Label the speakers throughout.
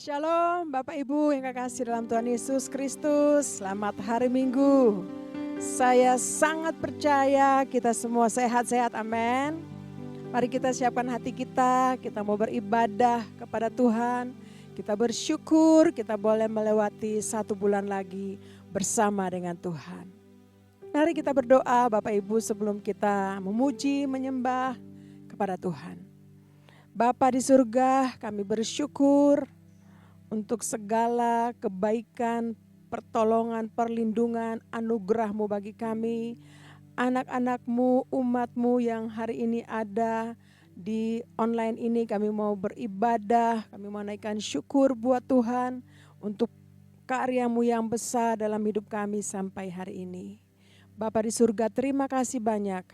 Speaker 1: Shalom Bapak Ibu yang kekasih dalam Tuhan Yesus Kristus. Selamat hari Minggu. Saya sangat percaya kita semua sehat-sehat, amin. Mari kita siapkan hati kita mau beribadah kepada Tuhan. Kita bersyukur kita boleh melewati 1 bulan lagi bersama dengan Tuhan. Mari kita berdoa Bapak Ibu sebelum kita memuji, menyembah kepada Tuhan. Bapa di surga, kami bersyukur untuk segala kebaikan, pertolongan, perlindungan, anugerah-Mu bagi kami, anak-anak-Mu, umat-Mu yang hari ini ada di online ini. Kami mau beribadah, kami mau naikkan syukur buat Tuhan untuk karya-Mu yang besar dalam hidup kami sampai hari ini. Bapa di surga, terima kasih banyak.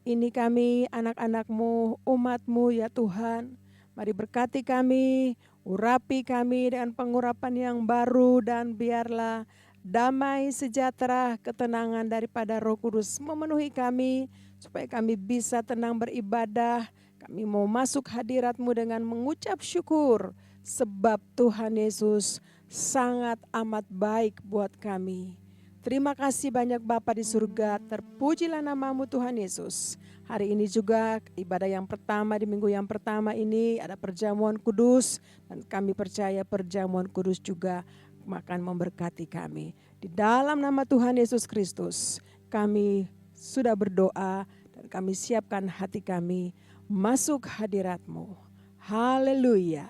Speaker 1: Ini kami anak-anak-Mu, umat-Mu ya Tuhan. Mari berkati kami, urapi kami dengan pengurapan yang baru, dan biarlah damai, sejahtera, ketenangan daripada Roh Kudus memenuhi kami, supaya kami bisa tenang beribadah. Kami mau masuk hadirat-Mu dengan mengucap syukur, sebab Tuhan Yesus sangat amat baik buat kami. Terima kasih banyak Bapa di surga, terpujilah nama-Mu Tuhan Yesus. Hari ini juga ibadah yang pertama di minggu yang pertama ini ada perjamuan kudus, dan kami percaya perjamuan kudus juga akan memberkati kami. Di dalam nama Tuhan Yesus Kristus kami sudah berdoa dan kami siapkan hati kami masuk hadirat-Mu. Haleluya,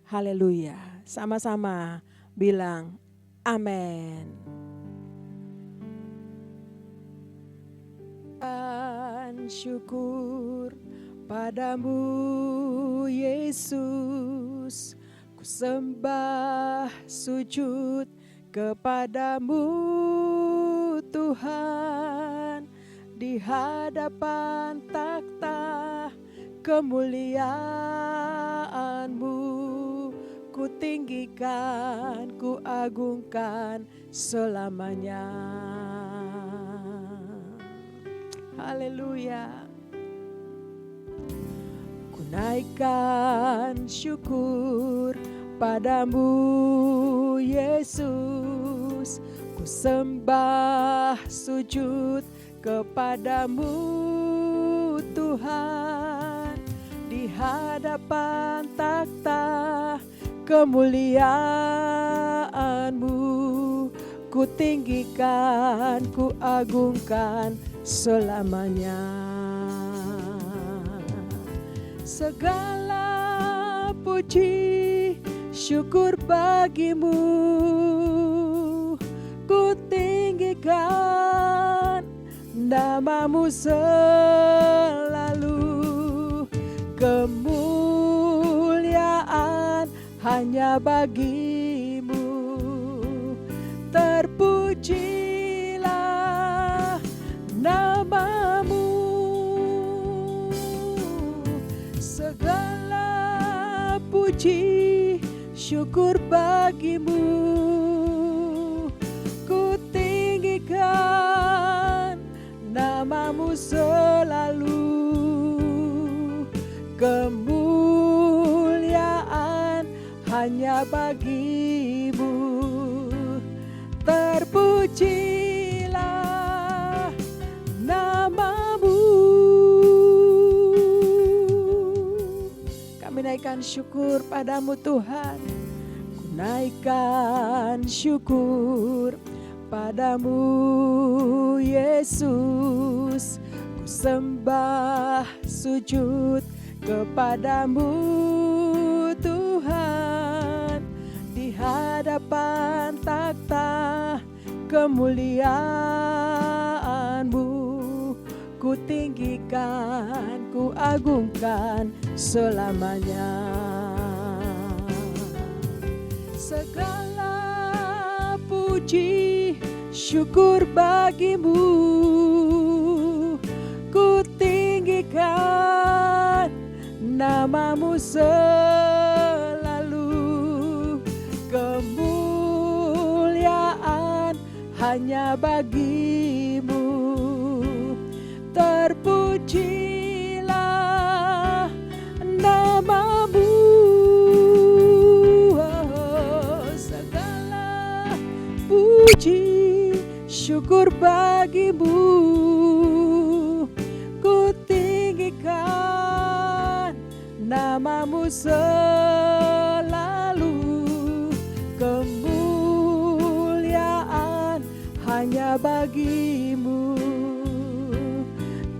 Speaker 1: haleluya. Sama-sama bilang amin. Syukur padamu Yesus, ku sembah sujud kepadamu Tuhan, di hadapan takhta kemuliaan-Mu, ku tinggikan, ku agungkan selamanya. Haleluya. Ku naikkan syukur padamu Yesus, ku sembah sujud kepadamu Tuhan, di hadapan takhta kemuliaan-Mu, ku tinggikan, ku agungkan selamanya. Segala puji syukur bagimu, ku tinggikan nama-Mu selalu. Kemuliaan hanya bagimu, terpujilah nama-Mu. Segala puji syukur bagimu, ku tinggikan nama-Mu selalu. Kemuliaan hanya bagimu, terpujilah nama-Mu. Kami naikkan syukur padamu Tuhan, ku naikkan syukur padamu Yesus, ku sembah sujud kepadamu Tuhan, di hadapan takhta kemuliaan-Mu, ku tinggikan, ku agungkan selamanya. Segala puji syukur bagimu, ku tinggikan nama-Mu selalu. Kemuliaan hanya bagimu, terpujilah nama-Mu. namamu selalu, kemuliaan hanya bagimu.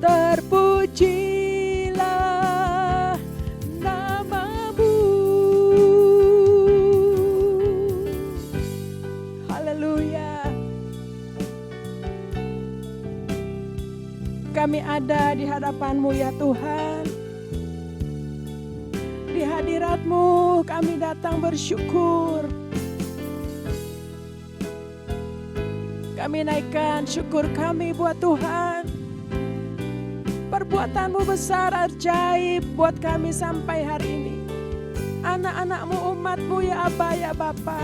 Speaker 1: Terpujilah namamu. Haleluya. Kami ada di hadapan-Mu ya Tuhan. Di hadirat-Mu kami datang bersyukur. Kami naikkan syukur kami buat Tuhan. Perbuatan-Mu besar ajaib buat kami sampai hari ini. Anak-anak-Mu, umat-Mu ya Aba ya Bapa.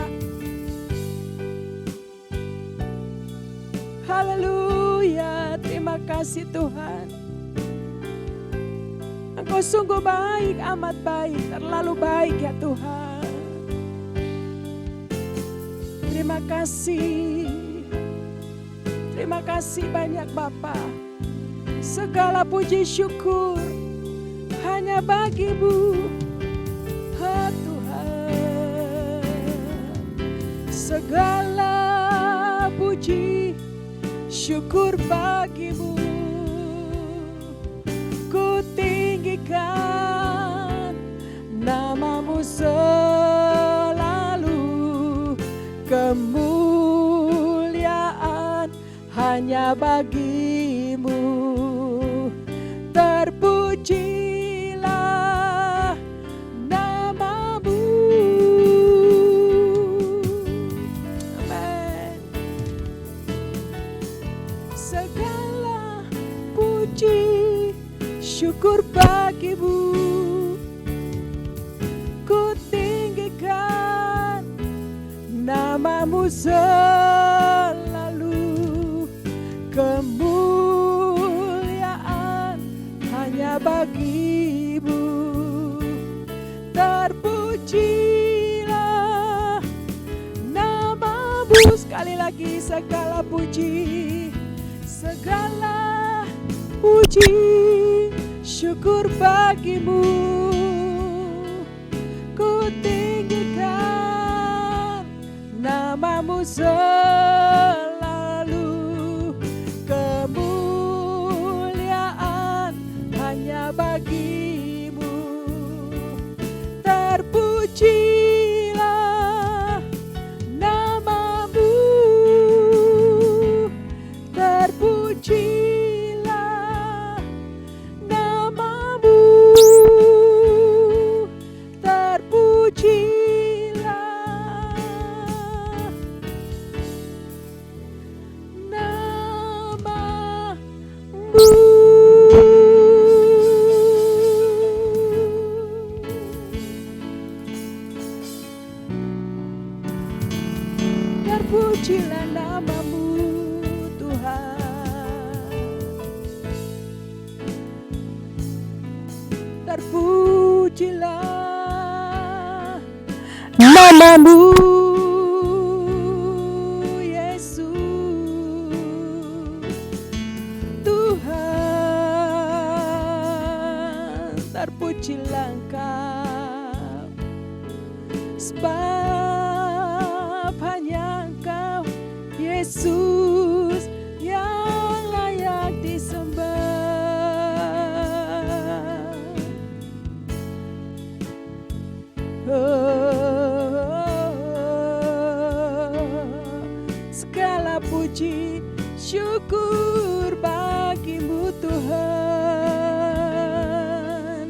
Speaker 1: Haleluya, terima kasih Tuhan. Engkau sungguh baik, amat baik, terlalu baik ya Tuhan. Terima kasih. Terima kasih banyak Bapa. Segala puji syukur hanya bagi-Mu, oh Tuhan. Segala puji syukur bagi-Mu. Ku tinggikan namamu selalu, kemuliaan hanya bagi-Mu. Terpujilah namamu. Amin. Segala puji syukur bagi-Mu. Ku tinggikan namamu selalu, kemuliaan hanya bagi-Mu. Terpujilah namamu. Sekali lagi, segala puji, segala puji syukur bagi-Mu. Ku tinggikan namamu selalu, kemuliaan hanya bagi-Mu. Terpujilah namamu. Terpujilah namamu. Terpujilah namamu. Terpujilah namamu Tuhan. Terpujilah namamu Yesus. Tuhan, terpujilah Engkau, sebab hanya Engkau Yesus yang layak disembah. Segala puji syukur bagi-Mu Tuhan,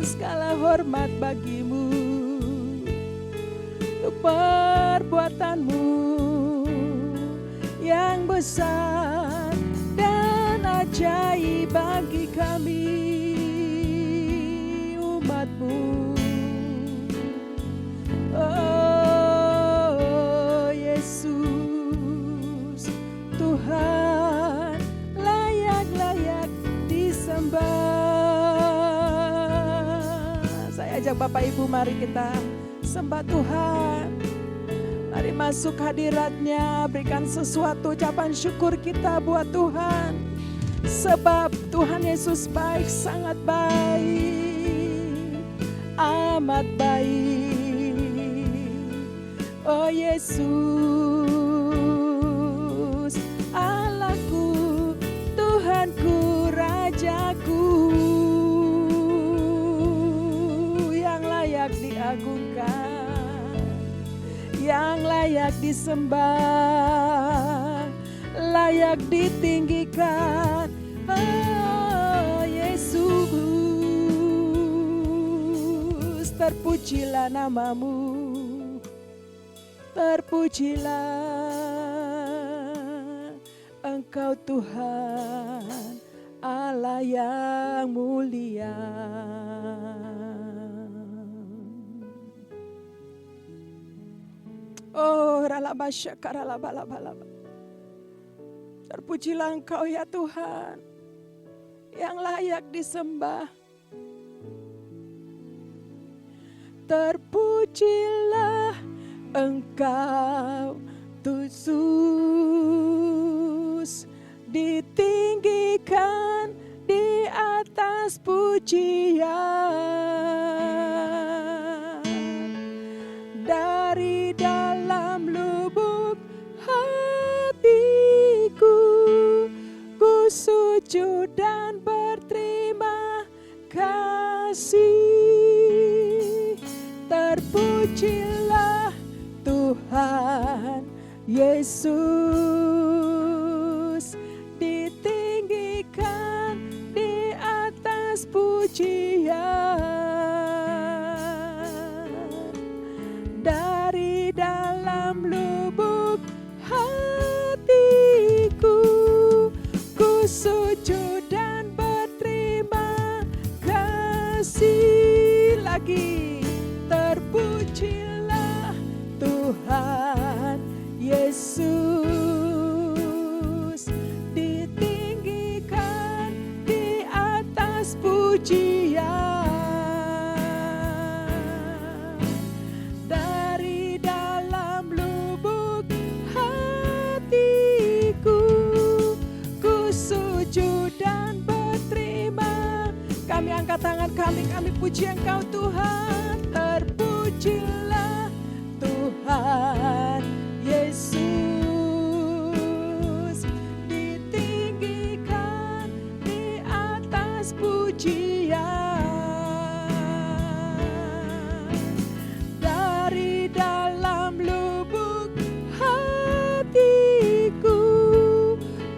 Speaker 1: segala hormat bagi-Mu untuk perbuatan-Mu yang besar dan ajaib bagi kami umat-Mu. Oh Yesus, Tuhan layak-layak disembah. Saya ajak Bapak Ibu, mari kita sembah Tuhan. Mari masuk hadirat-Nya, berikan sesuatu ucapan syukur kita buat Tuhan. Sebab Tuhan Yesus baik, sangat baik. amat baik. Oh Yesus, Allahku, Tuhanku, Rajaku, yang layak diagungkan, yang layak disembah, layak ditinggikan. Oh Yesus, terpujilah namamu, terpujilah Engkau Tuhan, Allah yang mulia. Oh, terpujilah Engkau ya Tuhan, yang layak disembah. Terpujilah Engkau, Yesus, ditinggikan di atas pujian. Dari dalam lubuk hatiku, ku sujud dan berterima kasih. Terpujilah Tuhan Yesus, ditinggikan di atas pujian. Dari dalam lubuk hatiku, ku sujud dan berterima kasih lagi. Terpujilah Tuhan Yesus, ditinggikan di atas pujian. Dari dalam lubuk hatiku, ku sujud dan berterima. Kami angkat tangan kami puji Engkau Tuhan. Terpujilah Tuhan Yesus, ditinggikan di atas pujian. Dari dalam lubuk hatiku,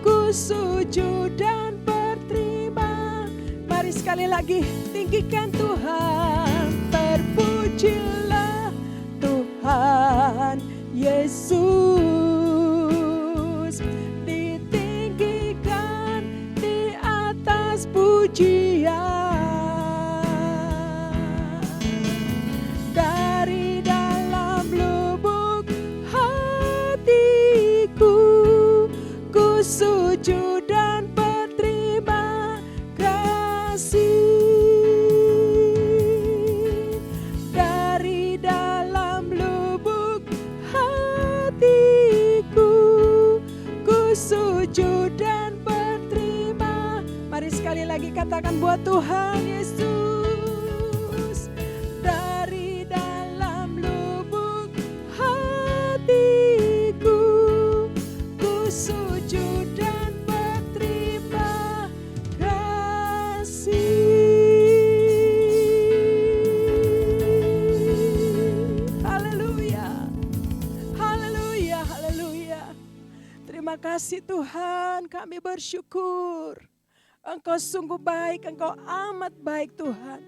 Speaker 1: ku sujud dan berterima. Mari sekali lagi, tinggikan Tuhan. Terpujilah Tuhan Yesus, ditinggikan di atas pujian. Dari dalam lubuk hatiku, ku sujud dan berterima kasih. Dari dalam lubuk hatiku, ku sujud dan berterima. Mari sekali lagi katakan buat Tuhan Yesus. Dari dalam lubuk hatiku, ku sujud dan berterima kasih. Terima kasih Tuhan, kami bersyukur. Engkau sungguh baik, Engkau amat baik Tuhan.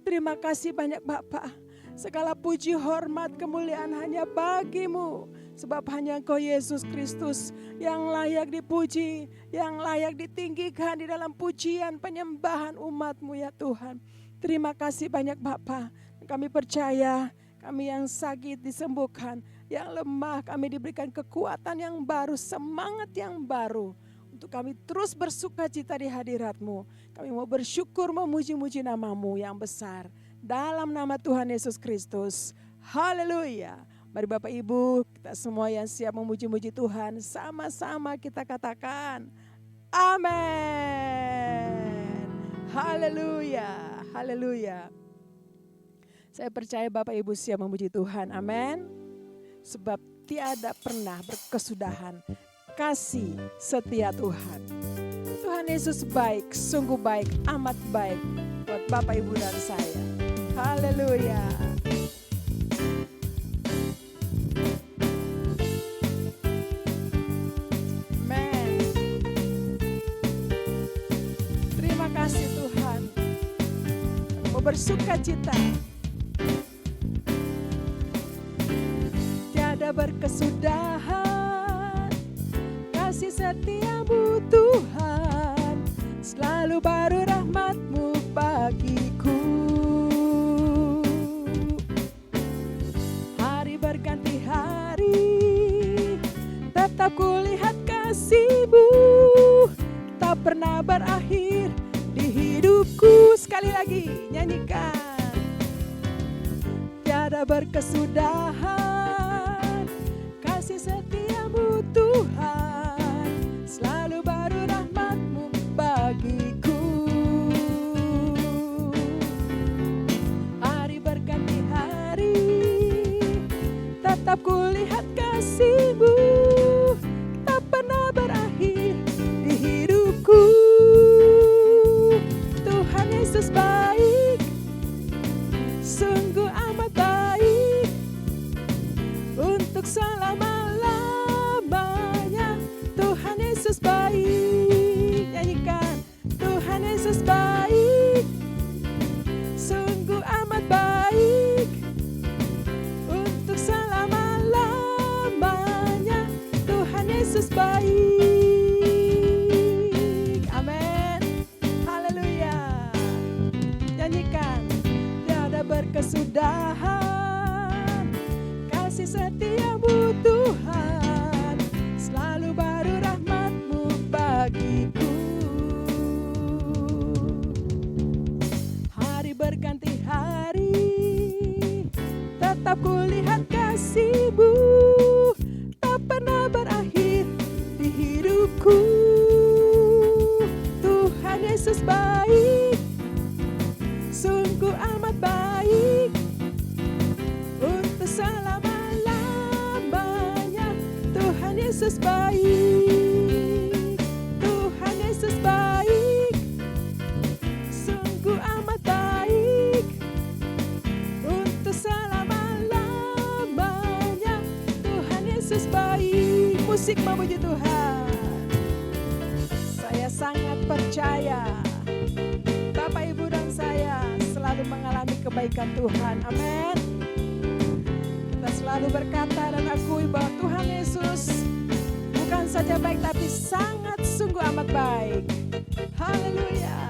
Speaker 1: Terima kasih banyak Bapa. Segala puji, hormat, kemuliaan hanya bagi-Mu. Sebab hanya Engkau Yesus Kristus yang layak dipuji, yang layak ditinggikan di dalam pujian penyembahan umat-Mu ya Tuhan. Terima kasih banyak Bapa. Kami percaya kami yang sakit disembuhkan, yang lemah kami diberikan kekuatan yang baru, semangat yang baru. Untuk kami terus bersuka cita di hadirat-Mu. Kami mau bersyukur, memuji-muji nama-Mu yang besar. Dalam nama Tuhan Yesus Kristus. Haleluya. Mari Bapak Ibu, kita semua yang siap memuji-muji Tuhan, sama-sama kita katakan, amin. Haleluya, haleluya. Saya percaya Bapak Ibu siap memuji Tuhan, amin. Sebab tiada pernah berkesudahan kasih setia Tuhan. Tuhan Yesus baik, sungguh baik, amat baik buat Bapak Ibu dan saya. Haleluya. Amen. Terima kasih Tuhan. Mau bersuka cita. Tiada berkesudahan kasih setiamu Tuhan, selalu baru rahmat-Mu bagiku. Hari berganti hari, tetap kulihat kasih-Mu, tak pernah berakhir di hidupku. Sekali lagi nyanyikan. Tiada berkesudahan kasih setiamu Tuhan, selalu baru rahmat-Mu bagiku. Hari berganti hari, tetap kulihat kasih-Mu, tak pernah berakhir di hidupku. Tuhan Yesus baik, sungguh amat baik, untuk selama-lamanya. Tuhan Yesus baik, nyanyikan. Tuhan Yesus baik, sungguh amat baik, untuk selama-lamanya. Tuhan Yesus baik, amin, haleluya. Nyanyikan. Tiada berkesudahan kasih setiamu Tuhan, selalu baru rahmat-Mu bagiku. Hari berganti hari, tetap kulihat kasih-Mu, tak pernah berakhir di hidupku. Tuhan Yesus baik, sungguh amat baik, untuk selama-lamanya. Tuhan Yesus baik, Tuhan Yesus baik, sungguh amat baik, untuk selama-lamanya. Tuhan Yesus baik. Musik memuji Tuhan. Saya sangat percaya Bapak Ibu dan saya selalu mengalami kebaikan Tuhan, amin. Kita selalu berkata dan akui bahwa Tuhan Yesus bukan saja baik tapi sangat sungguh amat baik. Haleluya.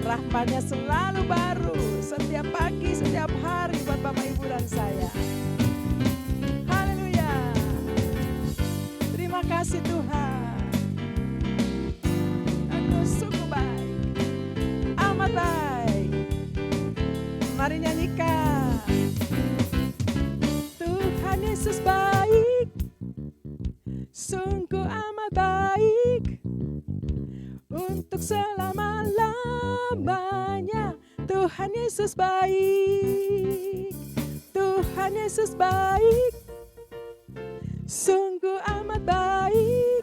Speaker 1: Rahmat-Nya selalu baru setiap pagi, setiap hari buat Bapak Ibu dan saya. Haleluya. Terima kasih Tuhan. Engkau sungguh baik, amat baik. Mari nyanyikan. Tuhan Yesus baik, sungguh amat baik, untuk selama-lamanya. Tuhan Yesus baik, Tuhan Yesus baik, sungguh amat baik,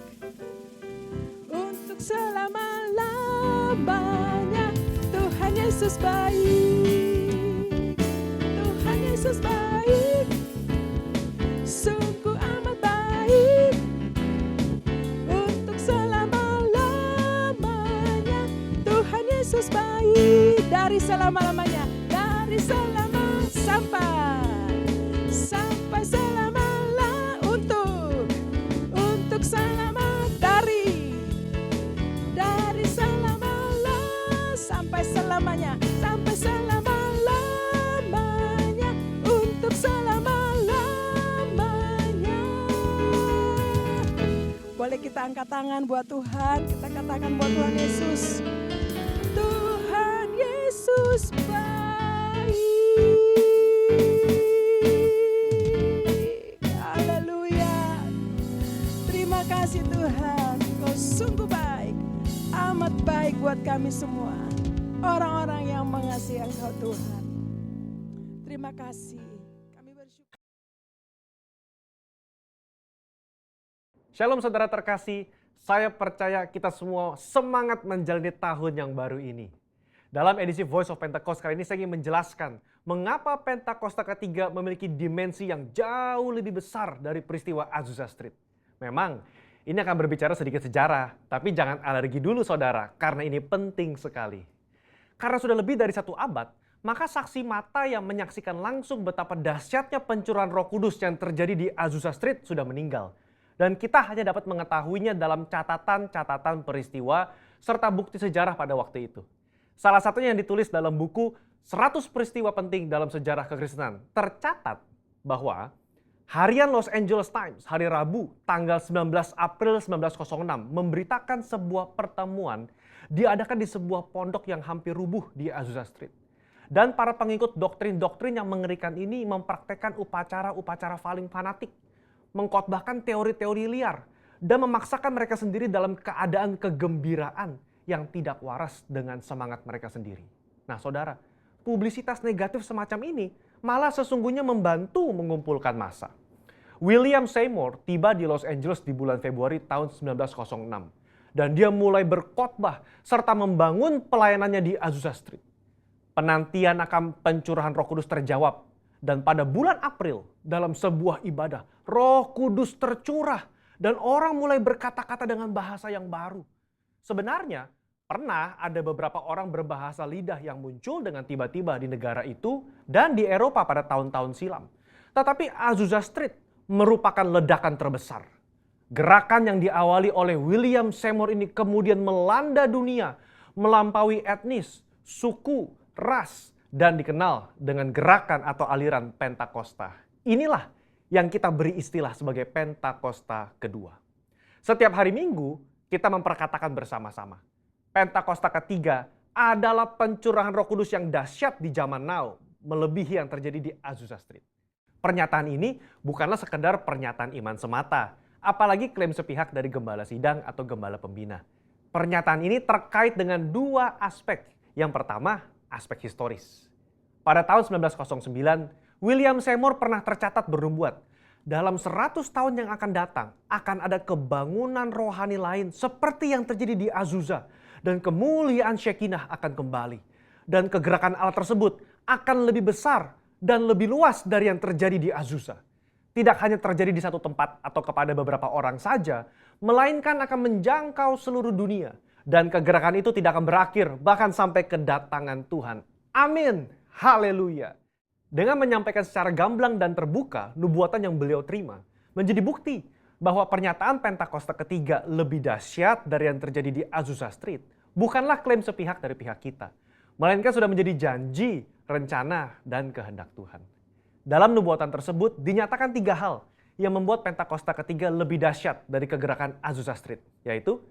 Speaker 1: untuk selama-lamanya. Tuhan Yesus baik, Tuhan Yesus baik, sungguh amat baik, untuk selama-lamanya. Tuhan Yesus baik, dari selama-lamanya, dari selama sampai selama-lamanya, untuk selama, dari selama-lamanya sampai selamanya, untuk selama-lamanya. Boleh kita angkat tangan buat Tuhan, kita katakan buat Tuhan Yesus. Tuhan Yesus baik. Haleluya. Terima kasih Tuhan, Kau sungguh baik, amat baik buat kami semua, orang-orang yang mengasihi Engkau Tuhan. terima kasih. Kami bersyukur.
Speaker 2: Shalom saudara terkasih, saya percaya kita semua semangat menjalani tahun yang baru ini. Dalam edisi Voice of Pentecost kali ini saya ingin menjelaskan mengapa Pentakosta ketiga memiliki dimensi yang jauh lebih besar dari peristiwa Azusa Street. Memang ini akan berbicara sedikit sejarah, tapi jangan alergi dulu saudara, karena ini penting sekali. Karena sudah lebih dari 1 abad, maka saksi mata yang menyaksikan langsung betapa dahsyatnya pencurahan Roh Kudus yang terjadi di Azusa Street sudah meninggal. Dan kita hanya dapat mengetahuinya dalam catatan-catatan peristiwa serta bukti sejarah pada waktu itu. Salah satunya yang ditulis dalam buku 100 peristiwa penting dalam sejarah kekristenan. Tercatat bahwa harian Los Angeles Times hari Rabu tanggal 19 April 1906 memberitakan sebuah pertemuan diadakan di sebuah pondok yang hampir rubuh di Azusa Street. Dan para pengikut doktrin-doktrin yang mengerikan ini mempraktekkan upacara-upacara paling fanatik, mengkhotbahkan teori-teori liar, dan memaksakan mereka sendiri dalam keadaan kegembiraan yang tidak waras dengan semangat mereka sendiri. Nah saudara, publisitas negatif semacam ini malah sesungguhnya membantu mengumpulkan massa. William Seymour tiba di Los Angeles di bulan Februari tahun 1906. Dan dia mulai berkhotbah serta membangun pelayanannya di Azusa Street. Penantian akan pencurahan Roh Kudus terjawab. Dan pada bulan April, dalam sebuah ibadah, Roh Kudus tercurah dan orang mulai berkata-kata dengan bahasa yang baru. Sebenarnya, pernah ada beberapa orang berbahasa lidah yang muncul dengan tiba-tiba di negara itu dan di Eropa pada tahun-tahun silam. Tetapi Azusa Street merupakan ledakan terbesar. Gerakan yang diawali oleh William Seymour ini kemudian melanda dunia, melampaui etnis, suku, ras, dan dikenal dengan gerakan atau aliran Pentakosta. Inilah yang kita beri istilah sebagai Pentakosta kedua. Setiap hari Minggu kita memperkatakan bersama-sama. Pentakosta ketiga adalah pencurahan Roh Kudus yang dahsyat di zaman now, melebihi yang terjadi di Azusa Street. Pernyataan ini bukanlah sekedar pernyataan iman semata, apalagi klaim sepihak dari gembala sidang atau gembala pembina. Pernyataan ini terkait dengan 2 aspek. Yang pertama, aspek historis. Pada tahun 1909, William Seymour pernah tercatat bernubuat, dalam 100 tahun yang akan datang, akan ada kebangunan rohani lain seperti yang terjadi di Azusa, dan kemuliaan Shekinah akan kembali. Dan kegerakan Allah tersebut akan lebih besar dan lebih luas dari yang terjadi di Azusa. Tidak hanya terjadi di satu tempat atau kepada beberapa orang saja, melainkan akan menjangkau seluruh dunia. Dan kegerakan itu tidak akan berakhir, bahkan sampai kedatangan Tuhan. Amin. Haleluya. Dengan menyampaikan secara gamblang dan terbuka nubuatan yang beliau terima, menjadi bukti bahwa pernyataan Pentakosta ketiga lebih dahsyat dari yang terjadi di Azusa Street. Bukanlah klaim sepihak dari pihak kita, melainkan sudah menjadi janji, rencana, dan kehendak Tuhan. Dalam nubuatan tersebut dinyatakan 3 hal yang membuat Pentakosta ketiga lebih dahsyat dari kegerakan Azusa Street, yaitu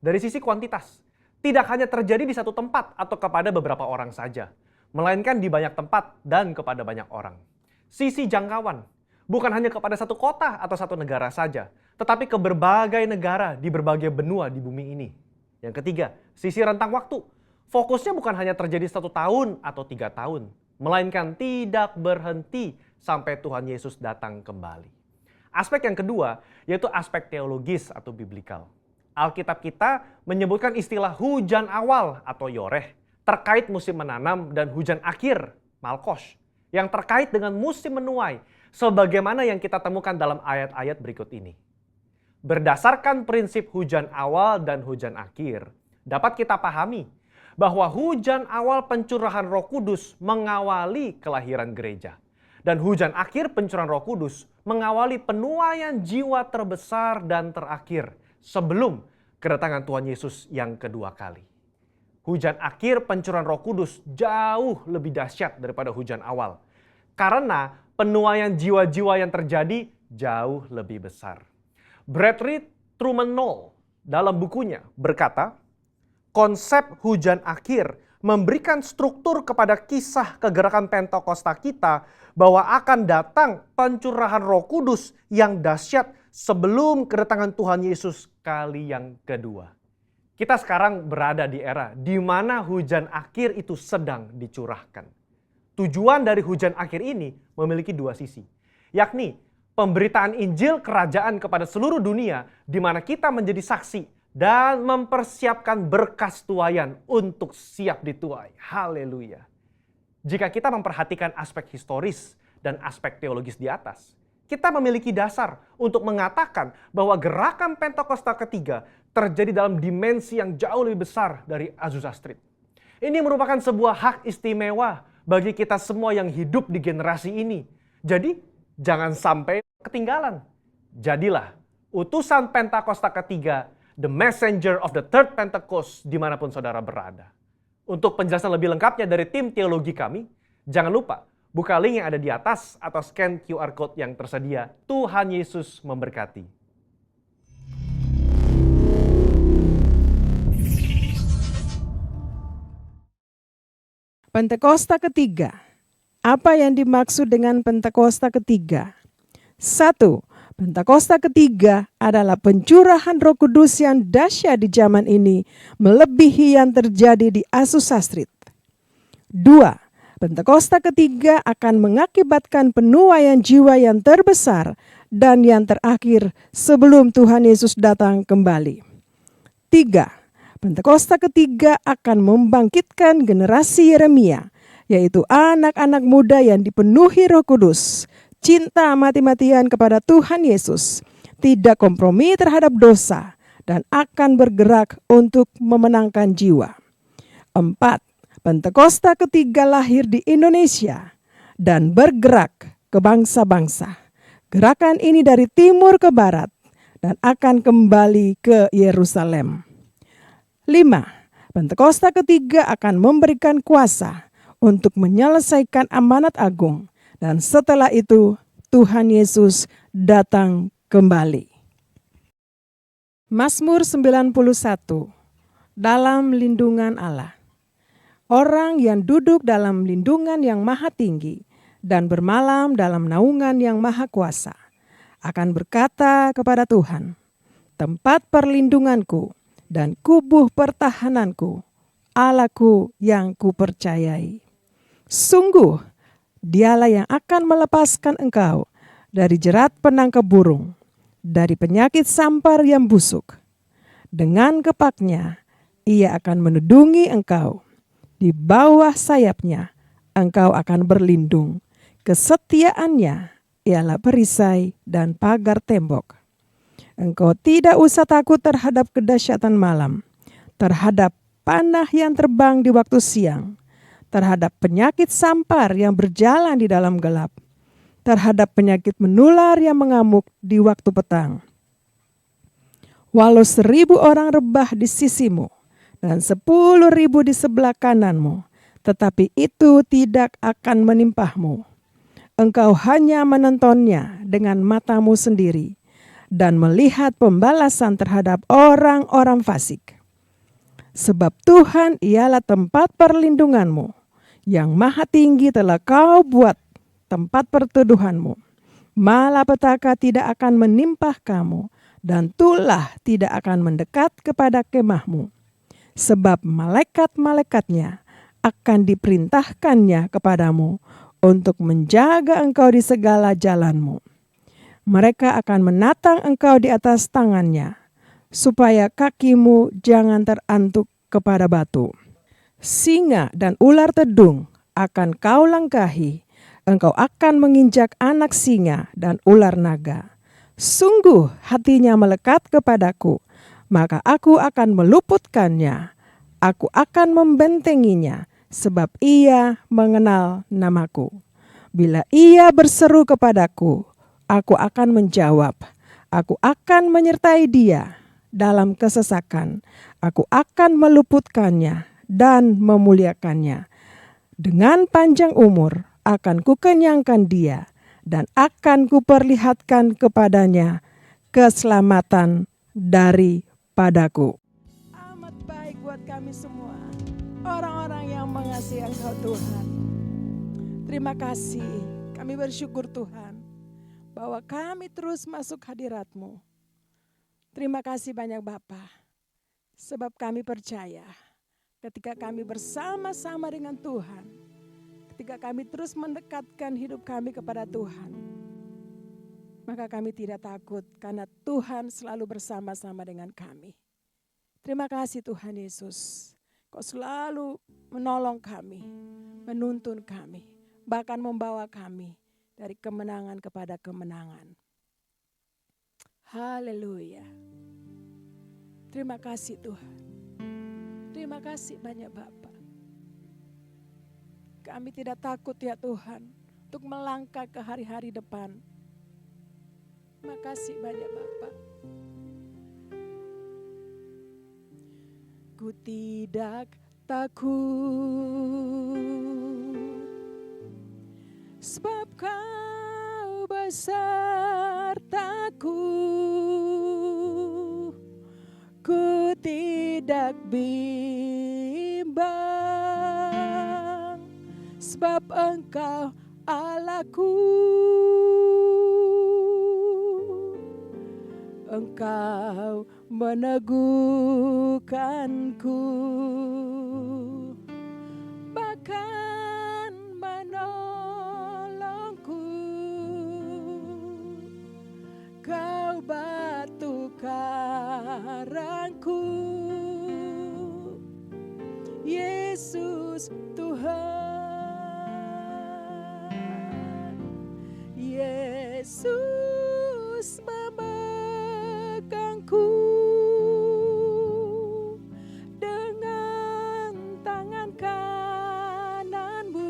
Speaker 2: dari sisi kuantitas, tidak hanya terjadi di satu tempat atau kepada beberapa orang saja, melainkan di banyak tempat dan kepada banyak orang. Sisi jangkauan, bukan hanya kepada satu kota atau satu negara saja, tetapi ke berbagai negara di berbagai benua di bumi ini. Yang ketiga, sisi rentang waktu. Fokusnya bukan hanya terjadi 1 tahun atau 3 tahun, melainkan tidak berhenti sampai Tuhan Yesus datang kembali. Aspek yang kedua, yaitu aspek teologis atau biblikal. Alkitab kita menyebutkan istilah hujan awal atau yoreh terkait musim menanam dan hujan akhir, malkos, yang terkait dengan musim menuai, sebagaimana yang kita temukan dalam ayat-ayat berikut ini. Berdasarkan prinsip hujan awal dan hujan akhir, dapat kita pahami bahwa hujan awal pencurahan Roh Kudus mengawali kelahiran gereja. Dan hujan akhir pencurahan Roh Kudus mengawali penuaian jiwa terbesar dan terakhir sebelum kedatangan Tuhan Yesus yang kedua kali. Hujan akhir pencurahan Roh Kudus jauh lebih dahsyat daripada hujan awal. Karena penuaian jiwa-jiwa yang terjadi jauh lebih besar. Bradley Truman Knoll dalam bukunya berkata, konsep hujan akhir memberikan struktur kepada kisah kegerakan Pentakosta kita bahwa akan datang pencurahan Roh Kudus yang dahsyat sebelum kedatangan Tuhan Yesus kali yang kedua. Kita sekarang berada di era di mana hujan akhir itu sedang dicurahkan. tujuan dari hujan akhir ini memiliki dua sisi, yakni pemberitaan Injil kerajaan kepada seluruh dunia di mana kita menjadi saksi dan mempersiapkan berkas tuaian untuk siap dituai. Haleluya. Jika kita memperhatikan aspek historis dan aspek teologis di atas, kita memiliki dasar untuk mengatakan bahwa gerakan Pentakosta ketiga terjadi dalam dimensi yang jauh lebih besar dari Azusa Street. Ini merupakan sebuah hak istimewa bagi kita semua yang hidup di generasi ini. Jadi, jangan sampai ketinggalan. Jadilah utusan Pentakosta ketiga, the messenger of the third Pentecost, dimanapun saudara berada. Untuk penjelasan lebih lengkapnya dari tim teologi kami, jangan lupa buka link yang ada di atas atau scan QR Code yang tersedia. Tuhan Yesus memberkati.
Speaker 1: Pentakosta ketiga. Apa yang dimaksud dengan Pentakosta ketiga? 1. Pentakosta ketiga adalah pencurahan Roh Kudus yang dahsyat di zaman ini, melebihi yang terjadi di Azusa Street. 2. Pentakosta ketiga akan mengakibatkan penuaian jiwa yang terbesar dan yang terakhir sebelum Tuhan Yesus datang kembali. 3. Pentakosta ketiga akan membangkitkan generasi Yeremia, yaitu anak-anak muda yang dipenuhi Roh Kudus, cinta mati-matian kepada Tuhan Yesus, tidak kompromi terhadap dosa, dan akan bergerak untuk memenangkan jiwa. 4. Pentakosta ketiga lahir di Indonesia dan bergerak ke bangsa-bangsa. Gerakan ini dari timur ke barat dan akan kembali ke Yerusalem. 5. Pentakosta ketiga akan memberikan kuasa untuk menyelesaikan amanat agung, dan setelah itu Tuhan Yesus datang kembali. Mazmur 91. Dalam lindungan Allah. Orang yang duduk dalam lindungan yang maha tinggi dan bermalam dalam naungan yang maha kuasa akan berkata kepada Tuhan, tempat perlindunganku dan kubuh pertahananku, Allahku yang kupercayai. Sungguh, Dialah yang akan melepaskan engkau dari jerat penangkap burung, dari penyakit sampar yang busuk. Dengan kepaknya, Ia akan menudungi engkau. Di bawah sayapnya, engkau akan berlindung. Kesetiaannya ialah perisai dan pagar tembok. Engkau tidak usah takut terhadap kedahsyatan malam, terhadap panah yang terbang di waktu siang, terhadap penyakit sampar yang berjalan di dalam gelap, terhadap penyakit menular yang mengamuk di waktu petang. Walau 1.000 orang rebah di sisimu dan 10.000 di sebelah kananmu, tetapi itu tidak akan menimpahmu. Engkau hanya menontonnya dengan matamu sendiri dan melihat pembalasan terhadap orang-orang fasik. Sebab Tuhan ialah tempat perlindunganmu, yang maha tinggi telah kau buat tempat perteduhanmu. Malapetaka tidak akan menimpah kamu, dan tulah tidak akan mendekat kepada kemahmu. Sebab malaikat-malaikatnya akan diperintahkannya kepadamu untuk menjaga engkau di segala jalanmu. Mereka akan menatang engkau di atas tangannya, supaya kakimu jangan terantuk kepada batu. Singa dan ular tedung akan kau langkahi, engkau akan menginjak anak singa dan ular naga. Sungguh hatinya melekat kepadaku, maka aku akan meluputkannya. Aku akan membentenginya, sebab ia mengenal namaku. Bila ia berseru kepadaku, aku akan menjawab. Aku akan menyertai dia dalam kesesakan. Aku akan meluputkannya dan memuliakannya. Dengan panjang umur akan kukenyangkan dia, dan akan kuperlihatkan kepadanya keselamatan daripadaku. Amat baik buat kami semua, orang-orang yang mengasihi Engkau Tuhan. Terima kasih, kami bersyukur Tuhan, bahwa kami terus masuk hadirat-Mu. Terima kasih banyak Bapa, sebab kami percaya ketika kami bersama-sama dengan Tuhan, ketika kami terus mendekatkan hidup kami kepada Tuhan, maka kami tidak takut karena Tuhan selalu bersama-sama dengan kami. Terima kasih Tuhan Yesus. Kau selalu menolong kami, menuntun kami, bahkan membawa kami dari kemenangan kepada kemenangan. Haleluya. Terima kasih Tuhan. Terima kasih banyak Bapa. Kami tidak takut ya Tuhan untuk melangkah ke hari-hari depan. Terima kasih banyak Bapa. Ku tidak takut, sebab Kau besertaku. Ku tidak bimbang, sebab Engkau Allahku. Engkau meneguhkanku, bahkan menolongku. Kau batu karangku, Yesus Tuhan. Yesus memegangku dengan tangan kananmu.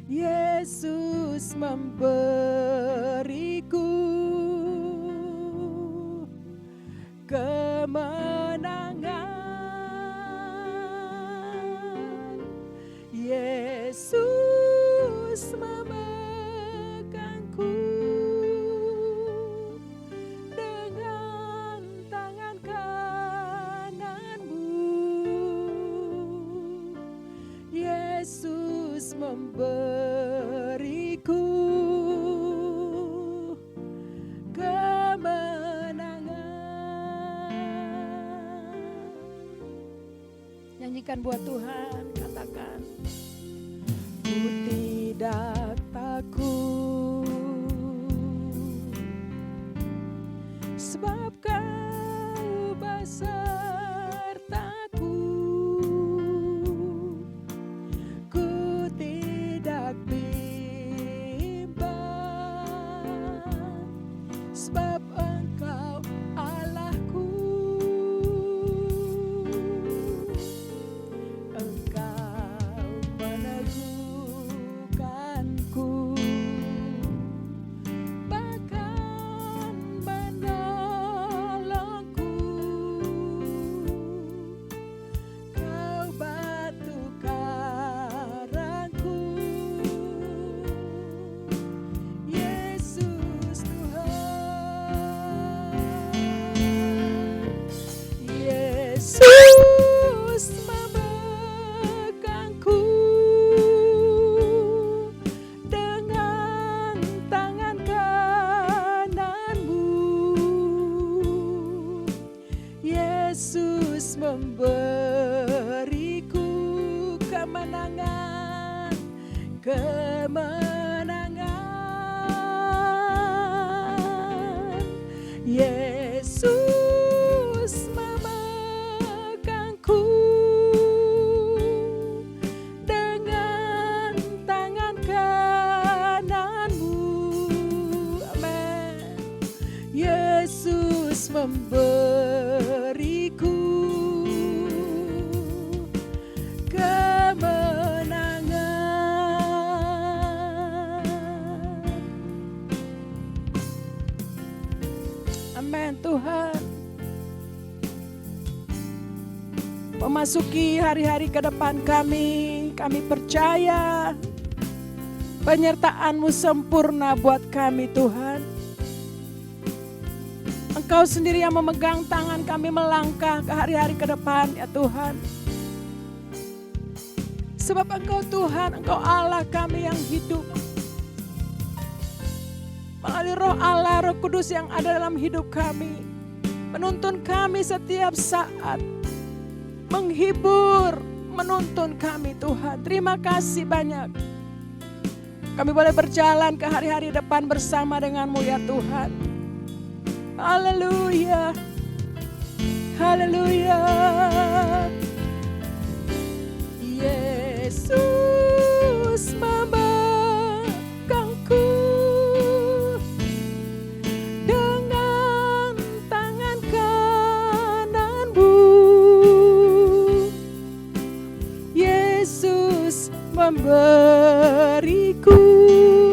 Speaker 1: Yesus memberiku kemenangan. Yesus memegangku dengan tangan kananmu. Yesus memberiku kemenangan. Nyanyikan buat Tuhan, katakan. Ku tidak takut, sebab Kau besertaku. Ku tidak bimbang, sebab Engkau Allahku. Engkau meneguhkanku, bahkan menolongku. Kau batu karangku, Yesus Tuhan. Yesus memegangku dengan tangan kananmu. Yesus memberiku kemenangan, kemenangan. Yesus memegangku dengan tangan kananmu. Amin. Yesus memberiku kemenangan. Amin Tuhan. Memasuki hari-hari ke depan kami percaya penyertaan-Mu sempurna buat kami Tuhan. Engkau sendiri yang memegang tangan kami melangkah ke hari-hari ke depan ya Tuhan. Sebab Engkau Tuhan, Engkau Allah kami yang hidup. Melalui Roh Allah, Roh Kudus yang ada dalam hidup kami, menuntun kami setiap saat, menghibur, menuntun kami Tuhan. Terima kasih banyak. Kami boleh berjalan ke hari-hari depan bersama dengan-Mu ya Tuhan. Haleluya. Haleluya. Yesus memegangku dengan tangan kanan-Mu. Yesus memberiku,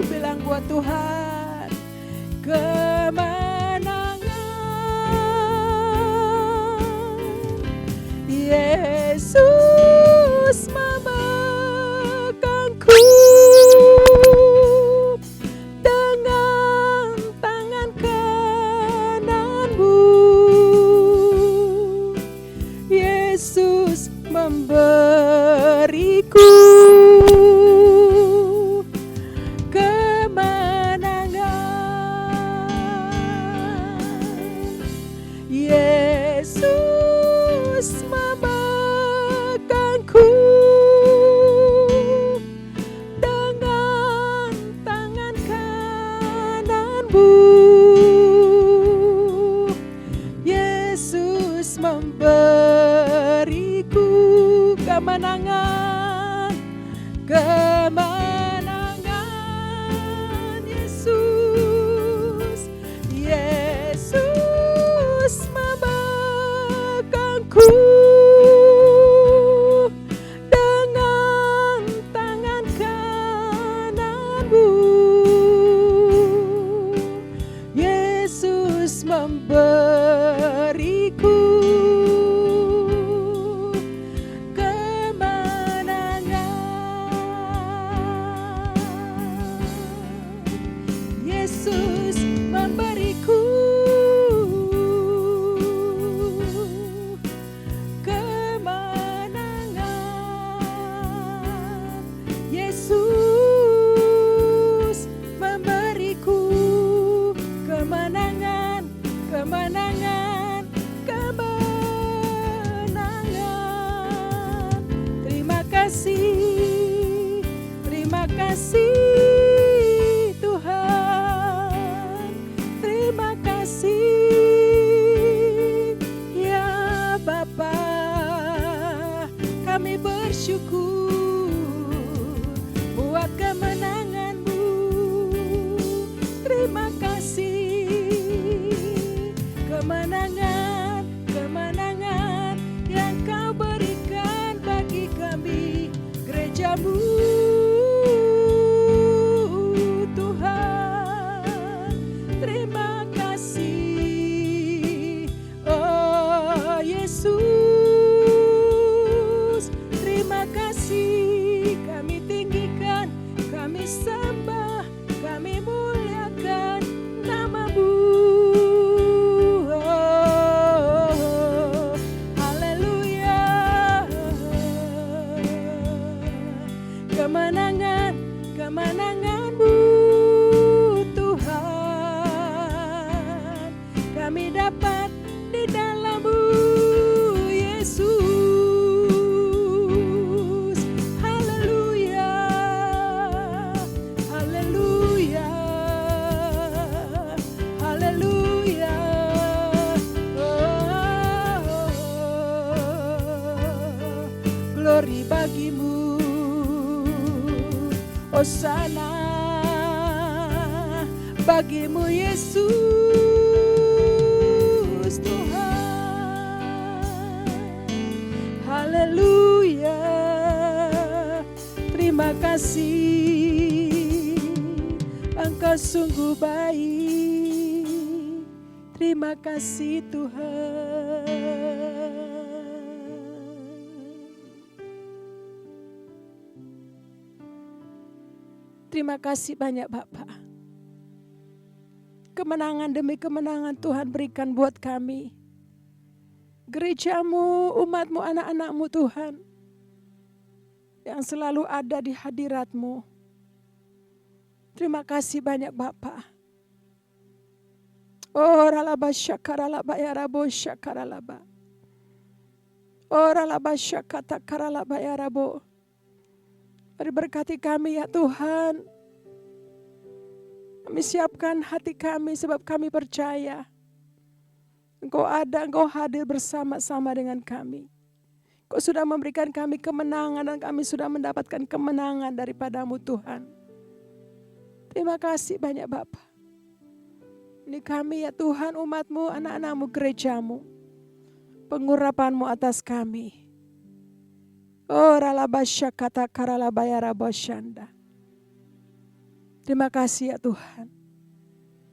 Speaker 1: bilang buat Tuhan, kemenangan. Yesus memegangku dengan tangan kanan-Mu. Yesus memberiku kemenangan. Yesus memegangku dengan tangan kanan-Mu. Yesus memberiku kemenangan, kemenangan. Yesus, Yesus memegangku dengan tangan kanan-Mu. Yesus memberiku Yesus memberiku kemenangan. Yesus memberiku kemenangan, kemenangan, kemenangan. Terima kasih, terima kasih. Terima kasih ya Bapa, kami bersyukur buat kemenangan-Mu. Terima kasih kemenangan, kemenangan yang Kau berikan bagi kami, gereja-Mu. Yesus, terima kasih. Kami tinggikan, kami sembah, kami muliakan nama-Mu. Oh, haleluya. Kemenangan, kemenangan-Mu Tuhan, kami dapat di dalam-Mu. Glory bagi-Mu, Hosana bagi-Mu Yesus Tuhan. Haleluya, terima kasih, Engkau sungguh baik. Terima kasih Tuhan. Terima kasih banyak Bapak. Kemenangan demi kemenangan Tuhan berikan buat kami. Gereja-Mu, umat-Mu, anak-anak-Mu Tuhan. Yang selalu ada di hadirat-Mu. Terima kasih banyak Bapak. Oh ralaba syakaralaba ya rabo syakaralaba. Ora la basya kata karala bayarabo. Mari berkati kami ya Tuhan. Kami siapkan hati kami sebab kami percaya Engkau ada, Engkau hadir bersama-sama dengan kami. Engkau sudah memberikan kami kemenangan dan kami sudah mendapatkan kemenangan daripadamu Tuhan. Terima kasih banyak Bapa. Ini kami ya Tuhan, umat-Mu, anak-anak-Mu, gereja-Mu. Pengurapan-Mu atas kami. Oh ralabasya kata karalabaya rabosyanda. Terima kasih ya Tuhan.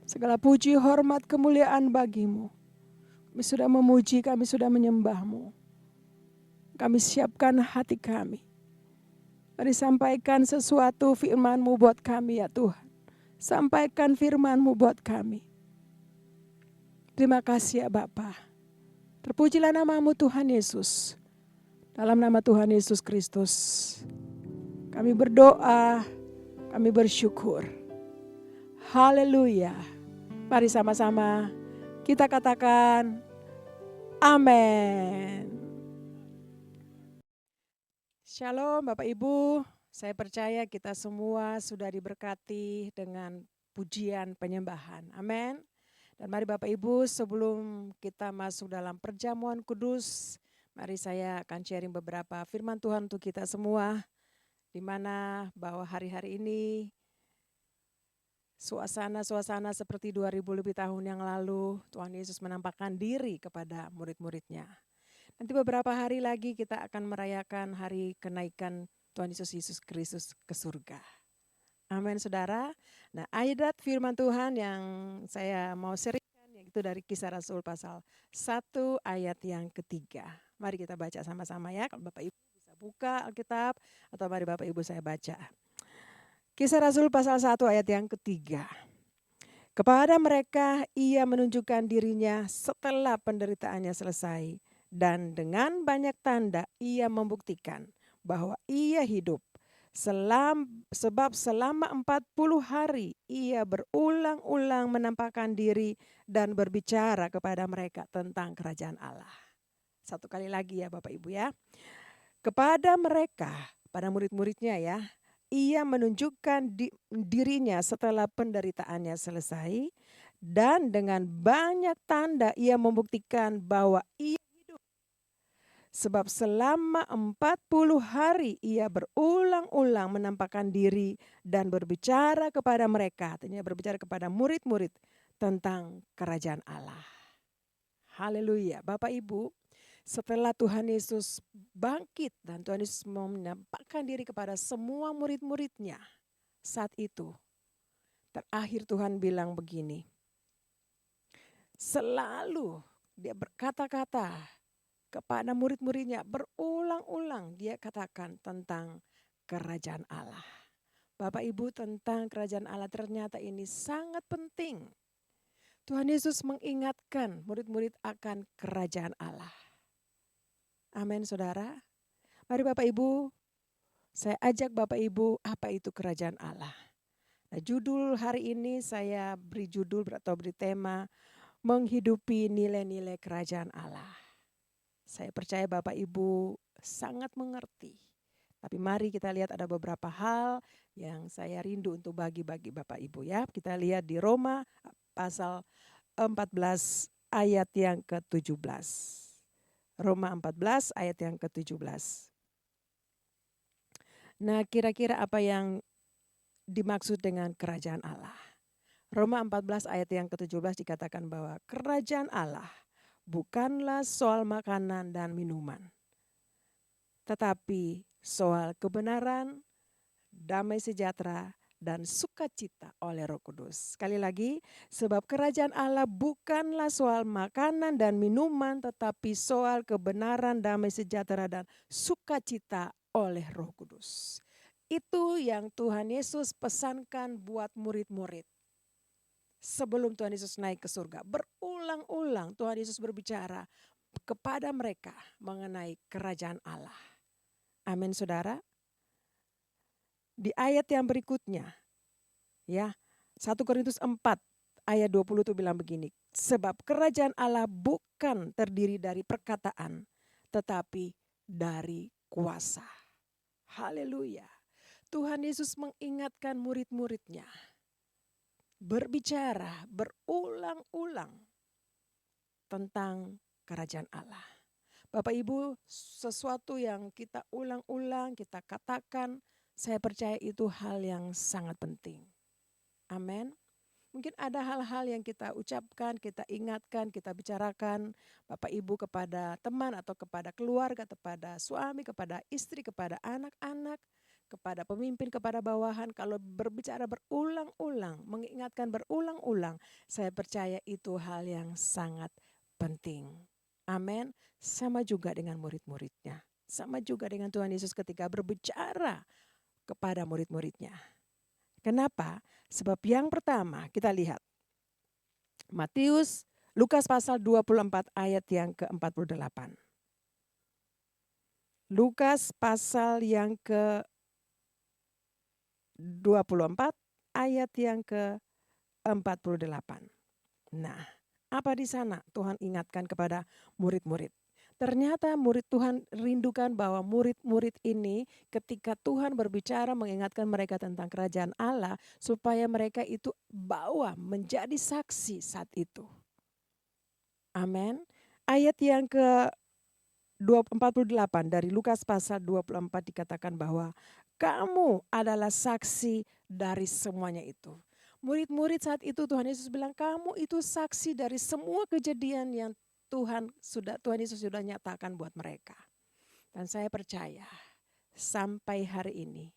Speaker 1: Segala puji, hormat, kemuliaan bagi-Mu. Kami sudah memuji, kami sudah menyembah-Mu. Kami siapkan hati kami. Mari sampaikan sesuatu firman-Mu buat kami ya Tuhan. Sampaikan firman-Mu buat kami. Terima kasih ya Bapa. Terpujilah nama-Mu Tuhan Yesus. Dalam nama Tuhan Yesus Kristus. Kami berdoa, kami bersyukur. Haleluya. Mari sama-sama kita katakan amin. Shalom Bapak Ibu, saya percaya kita semua sudah diberkati dengan pujian penyembahan. Amin. Dan mari Bapak Ibu, sebelum kita masuk dalam perjamuan kudus, mari saya akan sharing beberapa firman Tuhan untuk kita semua. Di mana bahwa hari-hari ini suasana-suasana seperti 2000 lebih tahun yang lalu Tuhan Yesus menampakkan diri kepada murid-muridnya. Nanti beberapa hari lagi kita akan merayakan hari kenaikan Tuhan Yesus Kristus ke surga. Amin saudara. Nah ayat firman Tuhan yang saya mau sharingkan yaitu dari Kisah Rasul pasal 1 ayat yang ketiga. Mari kita baca sama-sama ya. Kalau Bapak Ibu bisa buka Alkitab atau mari Bapak Ibu saya baca. Kisah Rasul pasal 1 ayat yang ketiga. Kepada mereka ia menunjukkan dirinya setelah penderitaannya selesai. Dan dengan banyak tanda ia membuktikan bahwa ia hidup. Sebab selama 40 hari ia berulang-ulang menampakkan diri dan berbicara kepada mereka tentang kerajaan Allah. Satu kali lagi ya Bapak Ibu ya. Kepada mereka, pada murid-muridnya ya, ia menunjukkan dirinya setelah penderitaannya selesai. Dan dengan banyak tanda ia membuktikan bahwa ia hidup. Sebab selama 40 hari ia berulang-ulang menampakkan diri dan berbicara kepada mereka. Artinya berbicara kepada murid-murid tentang kerajaan Allah. Haleluya. Bapak Ibu, setelah Tuhan Yesus bangkit dan Tuhan Yesus menampakkan diri kepada semua murid-muridnya. Saat itu terakhir Tuhan bilang begini. Selalu dia berkata-kata kepada murid-muridnya, berulang-ulang dia katakan tentang kerajaan Allah. Bapak Ibu, tentang kerajaan Allah ternyata ini sangat penting. Tuhan Yesus mengingatkan murid-murid akan kerajaan Allah. Amin saudara. Mari Bapak Ibu, saya ajak Bapak Ibu, apa itu kerajaan Allah? Nah, judul hari ini saya beri judul atau beri tema, menghidupi nilai-nilai kerajaan Allah. Saya percaya Bapak Ibu sangat mengerti. Tapi mari kita lihat ada beberapa hal yang saya rindu untuk bagi-bagi Bapak Ibu ya. Kita lihat di Roma pasal 14 ayat yang ke-17. Roma 14 ayat yang ke-17. Nah kira-kira apa yang dimaksud dengan kerajaan Allah? Roma 14 ayat yang ke-17 dikatakan bahwa kerajaan Allah bukanlah soal makanan dan minuman, tetapi soal kebenaran, damai sejahtera, dan sukacita oleh Roh Kudus. Sekali lagi, sebab kerajaan Allah bukanlah soal makanan dan minuman, tetapi soal kebenaran, damai sejahtera, dan sukacita oleh Roh Kudus. Itu yang Tuhan Yesus pesankan buat murid-murid. Sebelum Tuhan Yesus naik ke surga, berulang-ulang Tuhan Yesus berbicara kepada mereka mengenai kerajaan Allah. Amin saudara. Di ayat yang berikutnya, ya 1 Korintus 4 ayat 20 itu bilang begini. Sebab kerajaan Allah bukan terdiri dari perkataan, tetapi dari kuasa. Haleluya. Tuhan Yesus mengingatkan murid-muridnya berbicara berulang-ulang tentang kerajaan Allah. Bapak Ibu, sesuatu yang kita ulang-ulang, kita katakan, saya percaya itu hal yang sangat penting. Amin. Mungkin ada hal-hal yang kita ucapkan, kita ingatkan, kita bicarakan Bapak Ibu kepada teman atau kepada keluarga, kepada suami, kepada istri, kepada anak-anak, kepada pemimpin, kepada bawahan. Kalau berbicara berulang-ulang, mengingatkan berulang-ulang, saya percaya itu hal yang sangat penting. Amin. Sama juga dengan murid-muridnya. Sama juga dengan Tuhan Yesus ketika berbicara kepada murid-muridnya. Kenapa? Sebab yang pertama kita lihat Lukas pasal 24 ayat yang ke-48. Lukas pasal yang ke-24 ayat yang ke-48. Nah, apa di sana Tuhan ingatkan kepada murid-murid? Ternyata murid Tuhan rindukan bahwa murid-murid ini ketika Tuhan berbicara mengingatkan mereka tentang kerajaan Allah supaya mereka itu bawa menjadi saksi saat itu. Amin. Ayat yang ke-48 dari Lukas pasal 24 dikatakan bahwa kamu adalah saksi dari semuanya itu. Murid-murid saat itu Tuhan Yesus bilang kamu itu saksi dari semua kejadian yang Tuhan Yesus sudah nyatakan buat mereka. Dan saya percaya sampai hari ini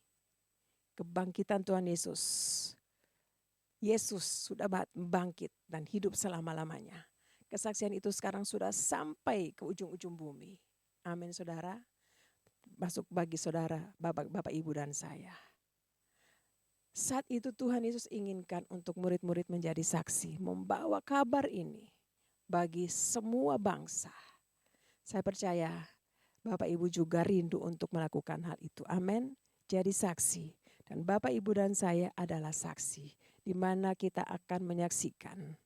Speaker 1: kebangkitan Tuhan Yesus sudah bangkit dan hidup selama-lamanya. Kesaksian itu sekarang sudah sampai ke ujung-ujung bumi. Amin saudara. Masuk bagi saudara, Bapak Ibu dan saya. Saat itu Tuhan Yesus inginkan untuk murid-murid menjadi saksi. Membawa kabar ini bagi semua bangsa. Saya percaya Bapak Ibu juga rindu untuk melakukan hal itu. Amin. Jadi saksi. Dan Bapak Ibu dan saya adalah saksi. Di mana kita akan menyaksikan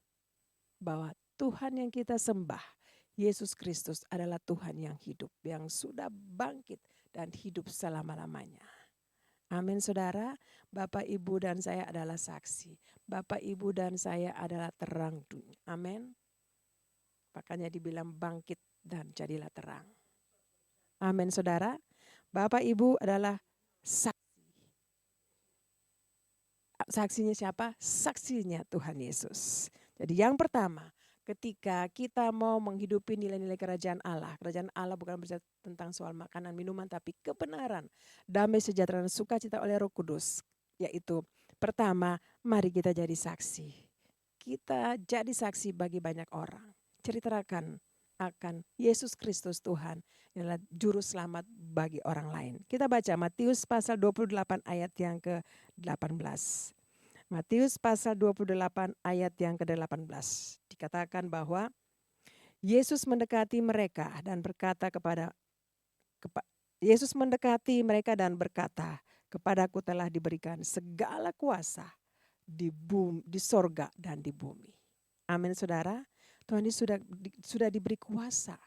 Speaker 1: bahwa Tuhan yang kita sembah, Yesus Kristus adalah Tuhan yang hidup. Yang sudah bangkit dan hidup selama-lamanya. Amin saudara. Bapak Ibu dan saya adalah saksi. Bapak Ibu dan saya adalah terang dunia. Amin. Makanya dibilang bangkit dan jadilah terang. Amin saudara. Bapak Ibu adalah saksi. Saksinya siapa? Saksinya Tuhan Yesus. Jadi yang pertama, ketika kita mau menghidupi nilai-nilai kerajaan Allah bukan berbicara tentang soal makanan, minuman, tapi kebenaran, damai, sejahtera, dan sukacita oleh Roh Kudus. Yaitu pertama, mari kita jadi saksi. Kita jadi saksi bagi banyak orang. Ceritakan akan Yesus Kristus Tuhan yang adalah juru selamat bagi orang lain. Kita baca Matius pasal 28 ayat yang ke-18. Matius pasal 28 ayat yang ke-18. Dikatakan bahwa Yesus mendekati mereka dan berkata kepadaku telah diberikan segala kuasa di sorga dan di bumi. Amin saudara. Tuhan Yesus sudah diberi kuasa.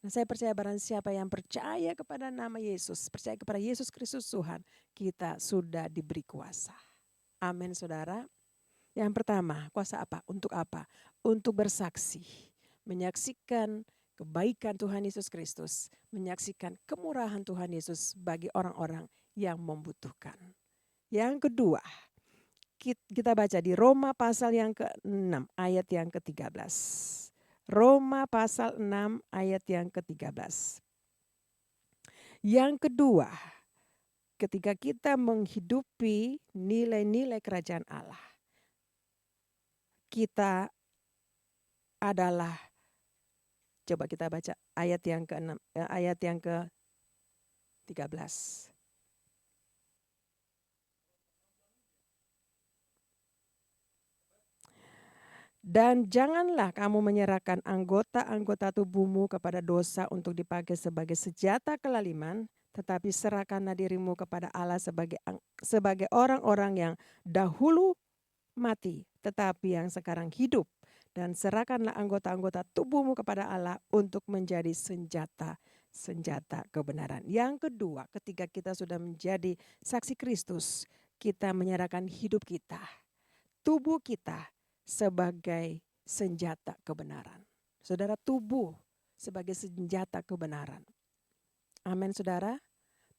Speaker 1: Nah, saya percaya barang siapa yang percaya kepada nama Yesus, percaya kepada Yesus Kristus Tuhan, kita sudah diberi kuasa. Amin saudara. Yang pertama, kuasa apa? Untuk apa? Untuk bersaksi, menyaksikan kebaikan Tuhan Yesus Kristus, menyaksikan kemurahan Tuhan Yesus bagi orang-orang yang membutuhkan. Yang kedua, kita baca di Roma pasal yang ke-6 ayat yang ke-13. Roma pasal 6 ayat yang ke-13. Yang kedua, ketika kita menghidupi nilai-nilai kerajaan Allah, kita adalah, coba kita baca ayat yang ke-6, ayat yang ke-13. Dan janganlah kamu menyerahkan anggota-anggota tubuhmu kepada dosa untuk dipakai sebagai senjata kelaliman, tetapi serahkanlah dirimu kepada Allah sebagai orang-orang yang dahulu mati, tetapi yang sekarang hidup. dan serahkanlah anggota-anggota tubuhmu kepada Allah untuk menjadi senjata kebenaran. Yang kedua, ketika kita sudah menjadi saksi Kristus, kita menyerahkan hidup kita, tubuh kita sebagai senjata kebenaran. Saudara, tubuh sebagai senjata kebenaran. Amin, saudara.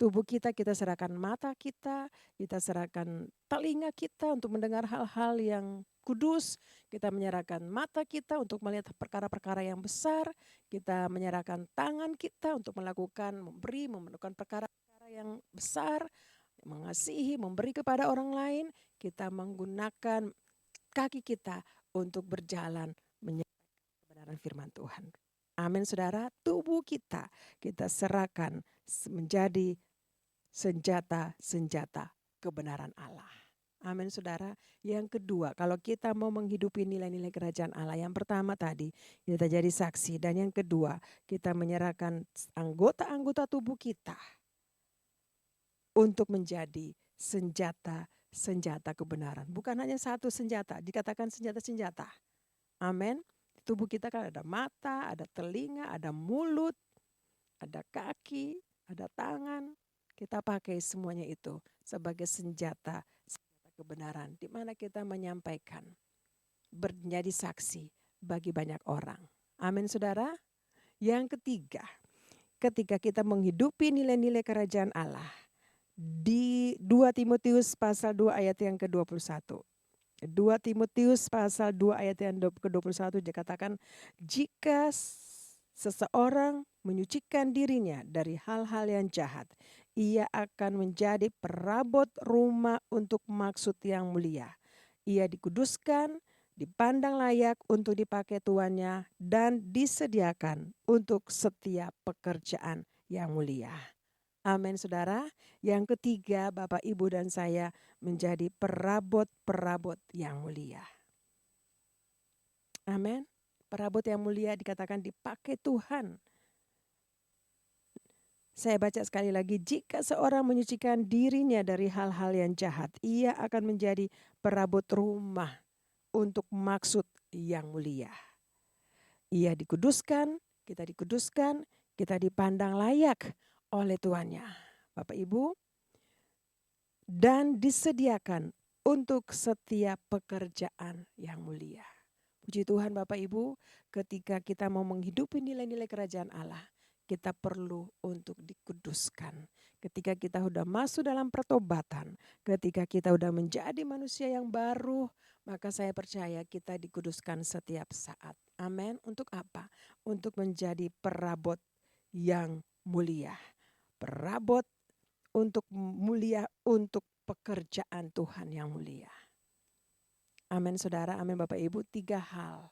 Speaker 1: Tubuh kita serahkan mata kita serahkan telinga kita untuk mendengar hal-hal yang kudus. Kita menyerahkan mata kita untuk melihat perkara-perkara yang besar. Kita menyerahkan tangan kita untuk melakukan, melakukan perkara-perkara yang besar. Mengasihi, memberi kepada orang lain. Kita menggunakan kaki kita untuk berjalan menyampaikan kebenaran firman Tuhan. Amin, saudara. Tubuh kita serahkan menjadi senjata kebenaran Allah. Amin, saudara. Yang kedua, kalau kita mau menghidupi nilai-nilai kerajaan Allah, yang pertama tadi kita jadi saksi, dan yang kedua kita menyerahkan anggota-anggota tubuh kita untuk menjadi senjata kebenaran. Bukan hanya satu senjata, dikatakan senjata-senjata. Amin. Tubuh kita kan ada mata, ada telinga, ada mulut, ada kaki, ada tangan. Kita pakai semuanya itu sebagai senjata kebenaran, di mana kita menyampaikan, menjadi saksi bagi banyak orang. Amin, saudara. Yang ketiga, ketika kita menghidupi nilai-nilai kerajaan Allah, di 2 Timotius pasal 2 ayat yang ke-21. 2 Timotius pasal 2 ayat yang ke-21 dikatakan, jika seseorang menyucikan dirinya dari hal-hal yang jahat, ia akan menjadi perabot rumah untuk maksud yang mulia. Ia dikuduskan, dipandang layak untuk dipakai tuannya, dan disediakan untuk setiap pekerjaan yang mulia. Amin, saudara. Yang ketiga, Bapak, Ibu, dan saya menjadi perabot-perabot yang mulia. Amin. Perabot yang mulia dikatakan dipakai Tuhan. Saya baca sekali lagi, jika seorang menyucikan dirinya dari hal-hal yang jahat, ia akan menjadi perabot rumah untuk maksud yang mulia. Ia dikuduskan, kita dipandang layak oleh tuannya. Bapak Ibu, dan disediakan untuk setiap pekerjaan yang mulia. Puji Tuhan Bapak Ibu, ketika kita mau menghidupi nilai-nilai kerajaan Allah, kita perlu untuk dikuduskan. Ketika kita sudah masuk dalam pertobatan, ketika kita sudah menjadi manusia yang baru, maka saya percaya kita dikuduskan setiap saat. Amin. Untuk apa? Untuk menjadi perabot yang mulia. Perabot untuk mulia, untuk pekerjaan Tuhan yang mulia. Amin, saudara. Amin, Bapak Ibu. 3 hal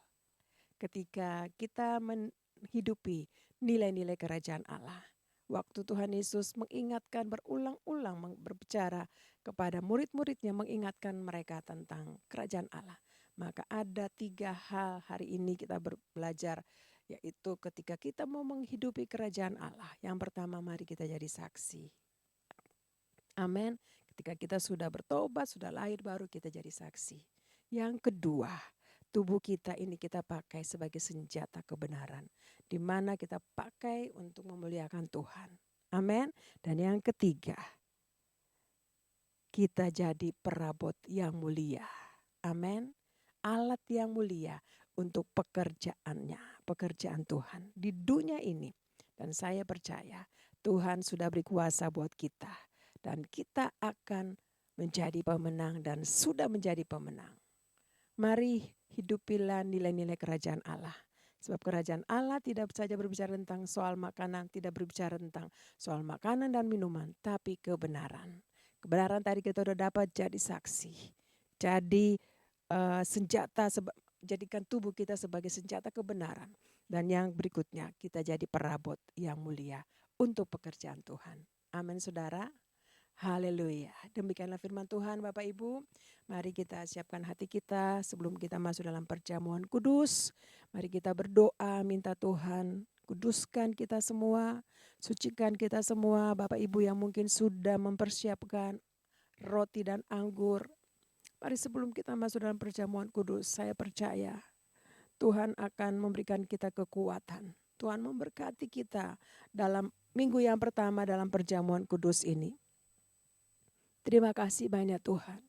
Speaker 1: ketika kita menghidupi nilai-nilai kerajaan Allah. Waktu Tuhan Yesus mengingatkan berulang-ulang, berbicara kepada murid-muridnya, mengingatkan mereka tentang kerajaan Allah. Maka ada 3 hal hari ini kita belajar, yaitu ketika kita mau menghidupi kerajaan Allah. Yang pertama, mari kita jadi saksi. Amin. Ketika kita sudah bertobat, sudah lahir baru, kita jadi saksi. Yang kedua, tubuh kita ini kita pakai sebagai senjata kebenaran, di mana kita pakai untuk memuliakan Tuhan. Amin. Dan yang ketiga, kita jadi perabot yang mulia. Amin. Alat yang mulia untuk pekerjaan Tuhan di dunia ini. Dan saya percaya Tuhan sudah beri kuasa buat kita. Dan kita akan menjadi pemenang dan sudah menjadi pemenang. Mari hidupilah nilai-nilai kerajaan Allah. Sebab kerajaan Allah tidak saja berbicara tentang soal makanan, tidak berbicara tentang soal makanan dan minuman, tapi kebenaran. Kebenaran tadi kita sudah dapat jadi saksi. Jadi senjata, jadikan tubuh kita sebagai senjata kebenaran. Dan yang berikutnya, kita jadi perabot yang mulia untuk pekerjaan Tuhan. Amin, saudara. Haleluya. Demikianlah firman Tuhan Bapak Ibu. Mari kita siapkan hati kita sebelum kita masuk dalam perjamuan kudus. Mari kita berdoa minta Tuhan kuduskan kita semua. Sucikan kita semua Bapak Ibu yang mungkin sudah mempersiapkan roti dan anggur. Mari sebelum kita masuk dalam perjamuan kudus, saya percaya Tuhan akan memberikan kita kekuatan. Tuhan memberkati kita dalam minggu yang pertama dalam perjamuan kudus ini. Terima kasih banyak Tuhan.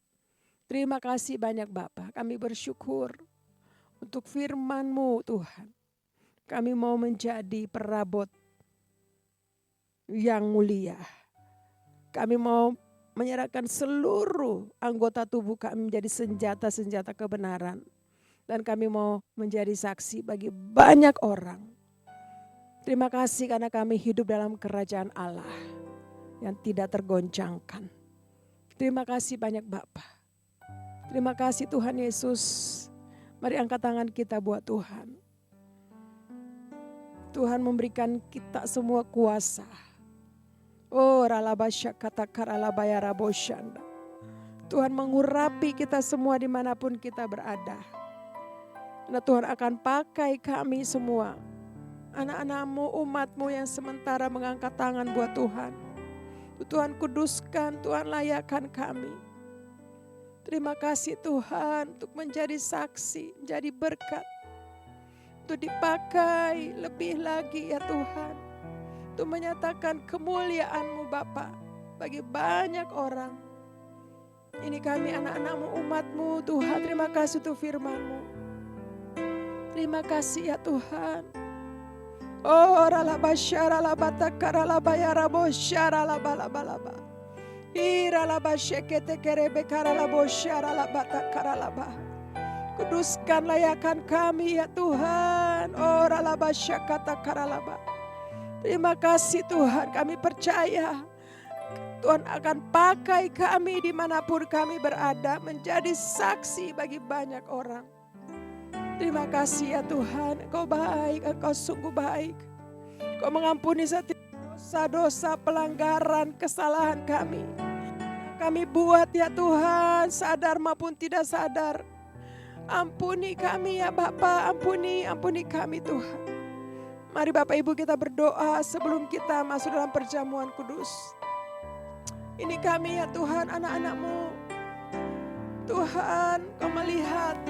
Speaker 1: Terima kasih banyak Bapa. Kami bersyukur untuk firman-Mu Tuhan. Kami mau menjadi perabot yang mulia. Kami mau menyerahkan seluruh anggota tubuh kami menjadi senjata-senjata kebenaran. Dan kami mau menjadi saksi bagi banyak orang. Terima kasih karena kami hidup dalam kerajaan Allah yang tidak tergoncangkan. Terima kasih banyak Bapa. Terima kasih Tuhan Yesus. Mari angkat tangan kita buat Tuhan. Tuhan memberikan kita semua kuasa. Oh, ralabasya kata karalabaya raboshanda. Tuhan mengurapi kita semua dimanapun kita berada. Nah, Tuhan akan pakai kami semua. Anak-anak-Mu, umat-Mu yang sementara mengangkat tangan buat Tuhan. Tuhan kuduskan, Tuhan layakkan kami. Terima kasih Tuhan untuk menjadi saksi, menjadi berkat. Untuk dipakai lebih lagi ya Tuhan. Untuk menyatakan kemuliaan-Mu Bapa bagi banyak orang. Ini kami anak-anak-Mu, umat-Mu Tuhan. Terima kasih untuk firman-Mu. Terima kasih ya Tuhan. Oh ralabasyara labatakara labayara bosyara labalabalaba. Ira labasyekete kerebe kara labosyara labatakara laba. Kuduskan layakan kami ya Tuhan. Oh ralabasyakata karalaba. Terima kasih Tuhan, kami percaya Tuhan akan pakai kami dimanapun kami berada menjadi saksi bagi banyak orang. Terima kasih ya Tuhan, Engkau baik, Engkau sungguh baik. Engkau mengampuni setiap dosa-dosa, pelanggaran, kesalahan kami. Kami buat ya Tuhan, sadar maupun tidak sadar. Ampuni kami ya Bapa, ampuni kami Tuhan. Mari Bapak Ibu kita berdoa sebelum kita masuk dalam perjamuan kudus. Ini kami ya Tuhan, anak-anak-Mu. Tuhan, Kau melihat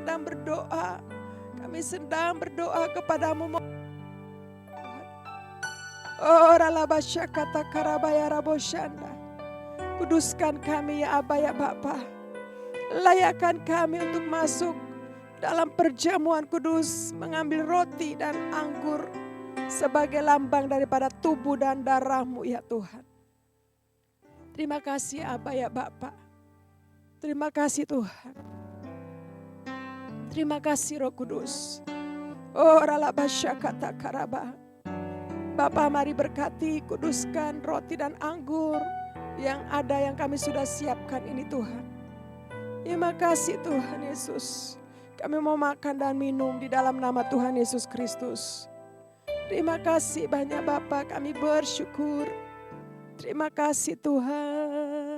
Speaker 1: sedang berdoa. Kami sedang berdoa kepadamu. Oh ralabasya kata karabaya raboshanda. Kuduskan kami ya Aba ya Bapa. Layakkan kami untuk masuk dalam perjamuan kudus, mengambil roti dan anggur sebagai lambang daripada tubuh dan darah-Mu ya Tuhan. Terima kasih Aba ya Bapa. Terima kasih Tuhan. Terima kasih Roh Kudus. Oh ralabasya kata karaba. Bapa mari berkati, kuduskan roti dan anggur yang ada yang kami sudah siapkan ini Tuhan. Terima kasih Tuhan Yesus. Kami mau makan dan minum di dalam nama Tuhan Yesus Kristus. Terima kasih banyak Bapa, kami bersyukur. Terima kasih Tuhan.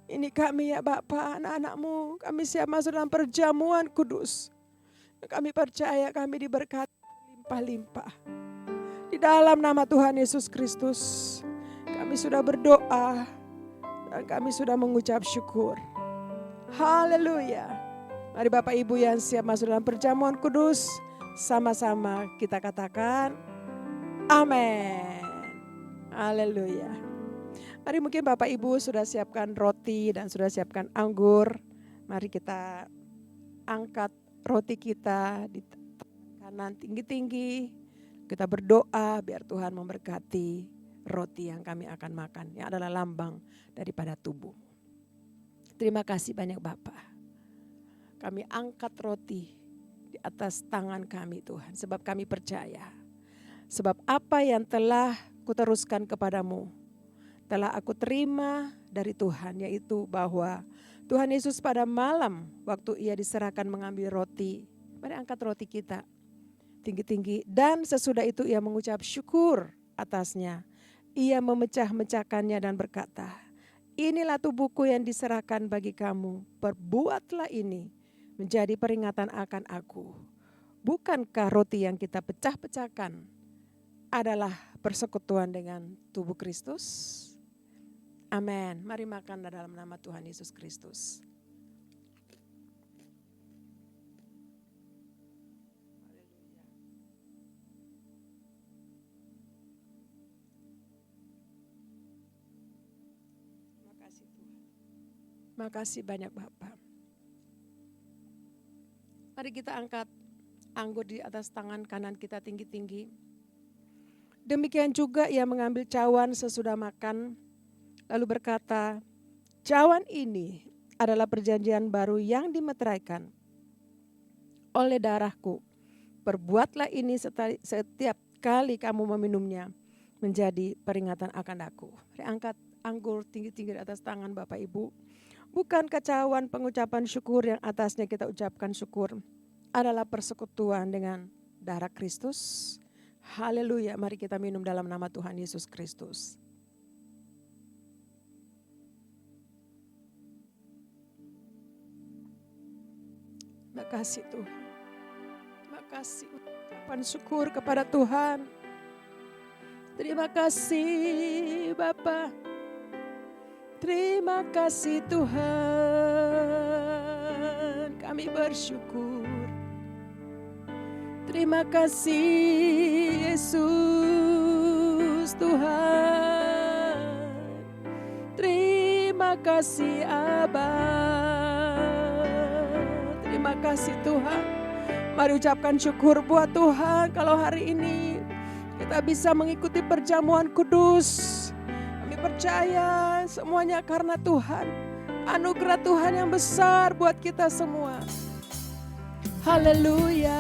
Speaker 1: Ini kami ya Bapa, anak-anak-Mu, kami siap masuk dalam perjamuan kudus. Kami percaya kami diberkati limpah-limpah. Di dalam nama Tuhan Yesus Kristus, kami sudah berdoa dan kami sudah mengucap syukur. Haleluya. Mari Bapak Ibu yang siap masuk dalam perjamuan kudus, sama-sama kita katakan amin. Haleluya. Mari mungkin Bapak Ibu sudah siapkan roti dan sudah siapkan anggur. Mari kita angkat roti kita di kanan tinggi-tinggi. Kita berdoa biar Tuhan memberkati roti yang kami akan makan. Yang adalah lambang daripada tubuh. Terima kasih banyak Bapak. Kami angkat roti di atas tangan kami Tuhan. Sebab kami percaya. Sebab apa yang telah kuteruskan kepadamu telah aku terima dari Tuhan, yaitu bahwa Tuhan Yesus pada malam waktu ia diserahkan mengambil roti. Mari angkat roti kita tinggi-tinggi. Dan sesudah itu ia mengucap syukur atasnya. Ia memecah-mecahkannya dan berkata, inilah tubuhku yang diserahkan bagi kamu. Perbuatlah ini menjadi peringatan akan aku. Bukankah roti yang kita pecah-pecahkan adalah persekutuan dengan tubuh Kristus? Amin. Mari makan dalam nama Tuhan Yesus Kristus. Makasih banyak Bapa. Mari kita angkat anggur di atas tangan kanan kita tinggi-tinggi. Demikian juga ia mengambil cawan sesudah makan, lalu berkata, cawan ini adalah perjanjian baru yang dimeteraikan oleh darahku. Perbuatlah ini setiap kali kamu meminumnya menjadi peringatan akan aku. Mari angkat anggur tinggi-tinggi di atas tangan Bapak Ibu. Bukan cawan pengucapan syukur yang atasnya kita ucapkan syukur adalah persekutuan dengan darah Kristus. Haleluya, mari kita minum dalam nama Tuhan Yesus Kristus. Makasih Tuhan. Makasih ucapan syukur kepada Tuhan. Terima kasih Bapa. Terima kasih Tuhan, kami bersyukur. Terima kasih Yesus Tuhan. Terima kasih Aba. Terima kasih Tuhan. Mari ucapkan syukur buat Tuhan kalau hari ini kita bisa mengikuti perjamuan kudus. Percaya semuanya karena Tuhan, anugerah Tuhan yang besar buat kita semua. Haleluya.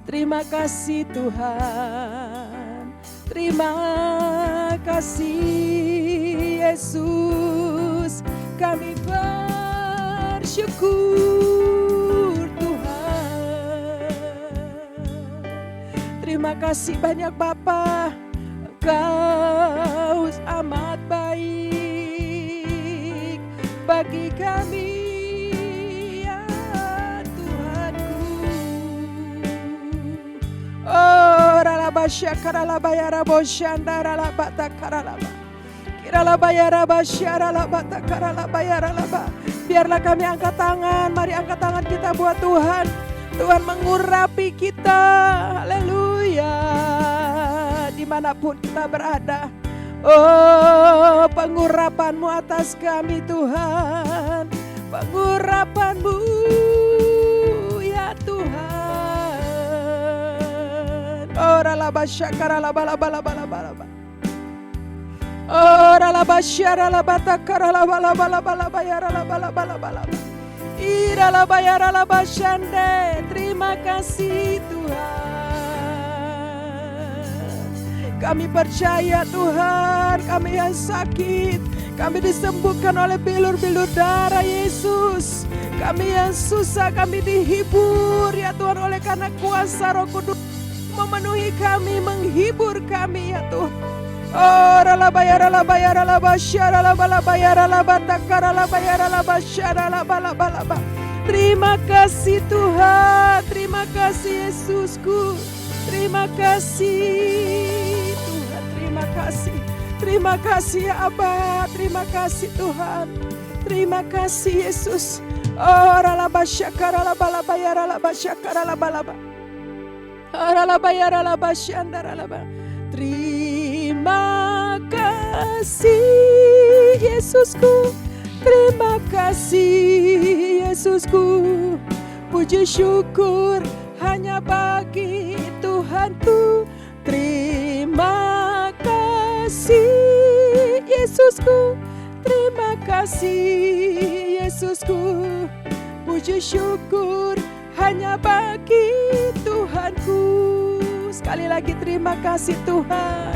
Speaker 1: Terima kasih Tuhan. Terima kasih Yesus. Kami bersyukur Tuhan. Terima kasih banyak Bapa. Engkau amat baik bagi kami ya Tuhanku. Oh ralabasya karalabaya rabosyanda ralabata karalaba. Kiralabaya rabasya ralabata karalabaya ralaba. Biarlah kami angkat tangan, mari angkat tangan kita buat Tuhan. Tuhan mengurapi kita. Haleluya. Dimanapun kita berada. Oh pengurapan-Mu atas kami Tuhan. Pengurapan-Mu ya Tuhan. Oh ralabasya karalabalabalabalabalaba. Oh ralabasya ralabata karalabalabalaba ya ralabalabalaba. Iralabaya ralabasyande. Terima kasih Tuhan. Kami percaya Tuhan, kami yang sakit, kami disembuhkan oleh bilur-bilur darah Yesus. Kami yang susah, kami dihibur ya Tuhan oleh karena kuasa Roh Kudus memenuhi kami, menghibur kami ya Tuhan. Oh ralabaya ralabaya ralabasya ralabalabaya ralabataka ralabaya ralabasya ralabalabalaba. Terima kasih Tuhan, terima kasih Yesusku. Terima kasih Tuhan, terima kasih. Terima kasih ya Aba, terima kasih Tuhan. Terima kasih Yesus. Oh ralabasya karalabalabaya ralabasya karalabalaba. Ralabaya ralabasyanda ralaba. Terima kasih Yesusku. Terima kasih Yesusku. Puji syukur hanya bagi Tuhanku. Terima kasih Yesusku. Terima kasih Yesusku. Puji syukur hanya bagi Tuhanku. Sekali lagi terima kasih Tuhan.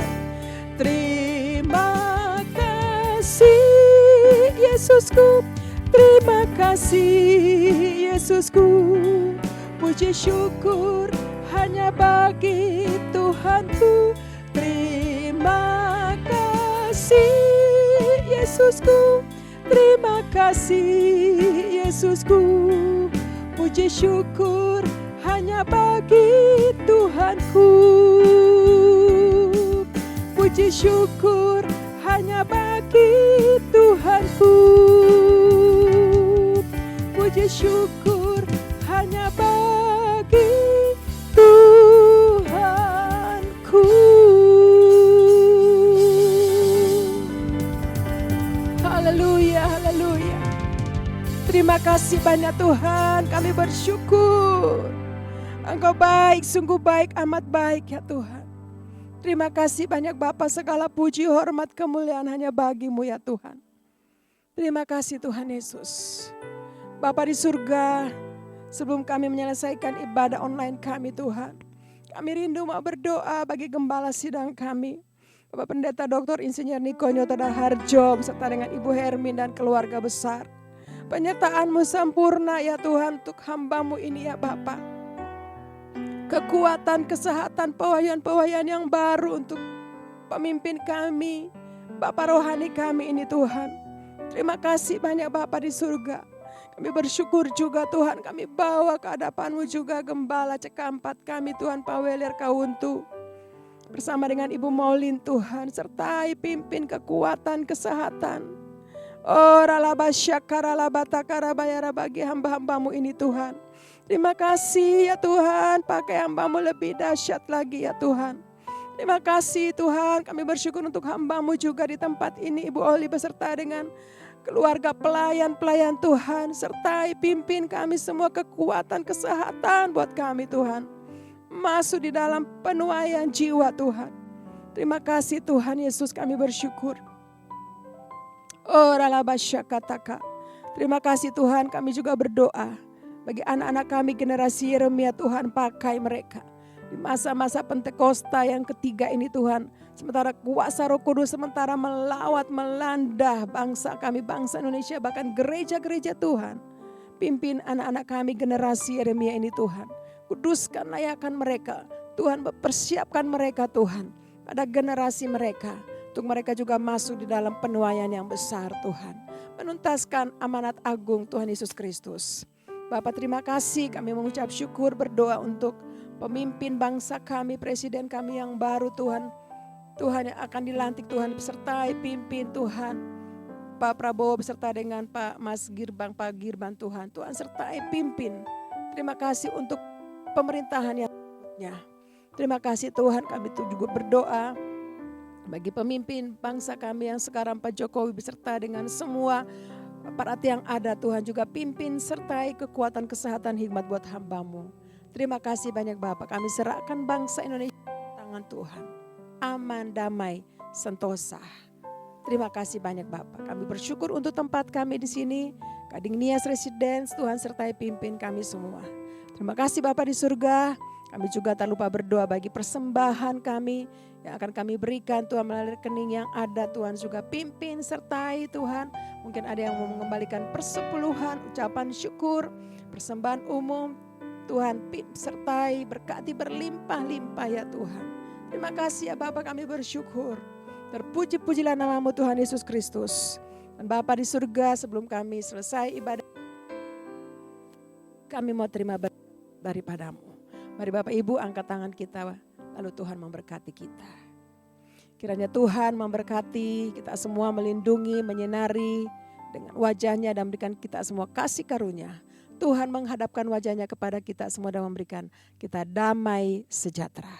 Speaker 1: Terima kasih Yesusku. Terima kasih Yesusku. Puji syukur hanya bagi Tuhanku. Terima kasih Yesusku. Terima kasih Yesusku. Puji syukur hanya bagi Tuhanku. Puji syukur hanya bagi Tuhanku. Puji syukur hanya bagi Tuhanku. Haleluya. kasih banyak Tuhan, kami bersyukur. Engkau baik, sungguh baik, amat baik ya Tuhan. Terima kasih banyak Bapa, segala puji, hormat, kemuliaan hanya bagi-Mu ya Tuhan. Terima kasih Tuhan Yesus. Bapa di surga, sebelum kami menyelesaikan ibadah online kami Tuhan, kami rindu mau berdoa bagi gembala sidang kami, Bapak Pendeta Dr. Insinyur Niko Nyoto Harjo, beserta dengan Ibu Hermin dan keluarga besar. Penyertaan-Mu sempurna ya Tuhan untuk hamba-Mu ini ya Bapak. Kekuatan, kesehatan, pewahyuan-pewahyuan yang baru untuk pemimpin kami, Bapak rohani kami ini Tuhan. Terima kasih banyak Bapak di surga. Kami bersyukur juga Tuhan, kami bawa ke hadapan-Mu juga Gembala Cekampat kami Tuhan, Pak Welir Kauntu. Bersama dengan Ibu Maulin Tuhan, sertai pimpin kekuatan, kesehatan. Oh ralabasyakarabatakarabayara bagi hamba-hamba-Mu ini Tuhan. Terima kasih ya Tuhan, pakai hamba-Mu lebih dahsyat lagi ya Tuhan. Terima kasih Tuhan, kami bersyukur untuk hamba-Mu juga di tempat ini, Ibu Oli beserta dengan keluarga pelayan-pelayan Tuhan. Sertai pimpin kami semua, kekuatan, kesehatan buat kami Tuhan. Masuk di dalam penuaian jiwa Tuhan. Terima kasih Tuhan Yesus, kami bersyukur. Oh ralabasyakataka. Terima kasih Tuhan, kami juga berdoa bagi anak-anak kami generasi Yeremia Tuhan, pakai mereka di masa-masa Pentakosta yang ketiga ini Tuhan. Sementara kuasa Roh Kudus sementara melawat, melanda bangsa kami, bangsa Indonesia, bahkan gereja-gereja Tuhan. Pimpin anak-anak kami generasi Yeremia ini Tuhan. Kuduskan, layakan mereka. Tuhan persiapkan mereka Tuhan pada generasi mereka. Untuk mereka juga masuk di dalam penuaian yang besar Tuhan. Menuntaskan amanat agung Tuhan Yesus Kristus. Bapak terima kasih, kami mengucap syukur, berdoa untuk pemimpin bangsa kami, presiden kami yang baru Tuhan. Tuhan yang akan dilantik Tuhan, besertai pimpin Tuhan. Pak Prabowo beserta dengan Pak Mas Girbang, Pak Girban Tuhan. Tuhan sertai pimpin. Terima kasih untuk pemerintahan yang berikutnya. Terima kasih Tuhan, kami juga berdoa bagi pemimpin bangsa kami yang sekarang Pak Jokowi beserta dengan semua aparat yang ada Tuhan, juga pimpin sertai kekuatan, kesehatan, hikmat buat hamba-Mu. Terima kasih banyak Bapak, kami serahkan bangsa Indonesia di tangan Tuhan. Aman, damai, sentosa. Terima kasih banyak Bapak, kami bersyukur untuk tempat kami di sini. Kading Nias Residence, Tuhan sertai pimpin kami semua. Terima kasih Bapak di surga. Kami juga tak lupa berdoa bagi persembahan kami yang akan kami berikan Tuhan melalui rekening yang ada. Tuhan juga pimpin sertai Tuhan. Mungkin ada yang mau mengembalikan persepuluhan, ucapan syukur, persembahan umum. Tuhan sertai, berkati berlimpah-limpah ya Tuhan. Terima kasih ya Bapak, kami bersyukur. Terpuji-pujilah nama-Mu Tuhan Yesus Kristus. Dan Bapa di surga, sebelum kami selesai ibadah, kami mau terima daripada-Mu. Mari Bapak Ibu angkat tangan kita, lalu Tuhan memberkati kita. Kiranya Tuhan memberkati kita semua, melindungi, menyinari dengan wajahnya dan memberikan kita semua kasih karunia. Tuhan menghadapkan wajahnya kepada kita semua dan memberikan kita damai sejahtera.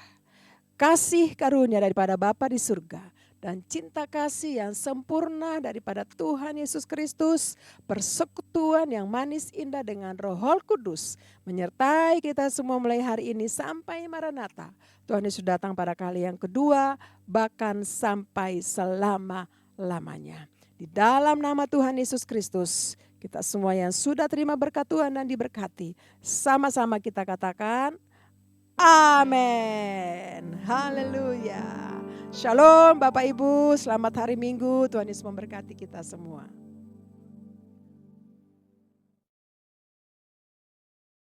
Speaker 1: Kasih karunia daripada Bapa di surga dan cinta kasih yang sempurna daripada Tuhan Yesus Kristus, persekutuan yang manis indah dengan Roh Kudus menyertai kita semua mulai hari ini sampai Maranatha. Tuhan Yesus datang pada kali yang kedua, bahkan sampai selama-lamanya. Di dalam nama Tuhan Yesus Kristus, kita semua yang sudah terima berkat Tuhan dan diberkati, sama-sama kita katakan, amin. Haleluya. Shalom Bapak Ibu, selamat hari Minggu. Tuhan Yesus memberkati kita semua.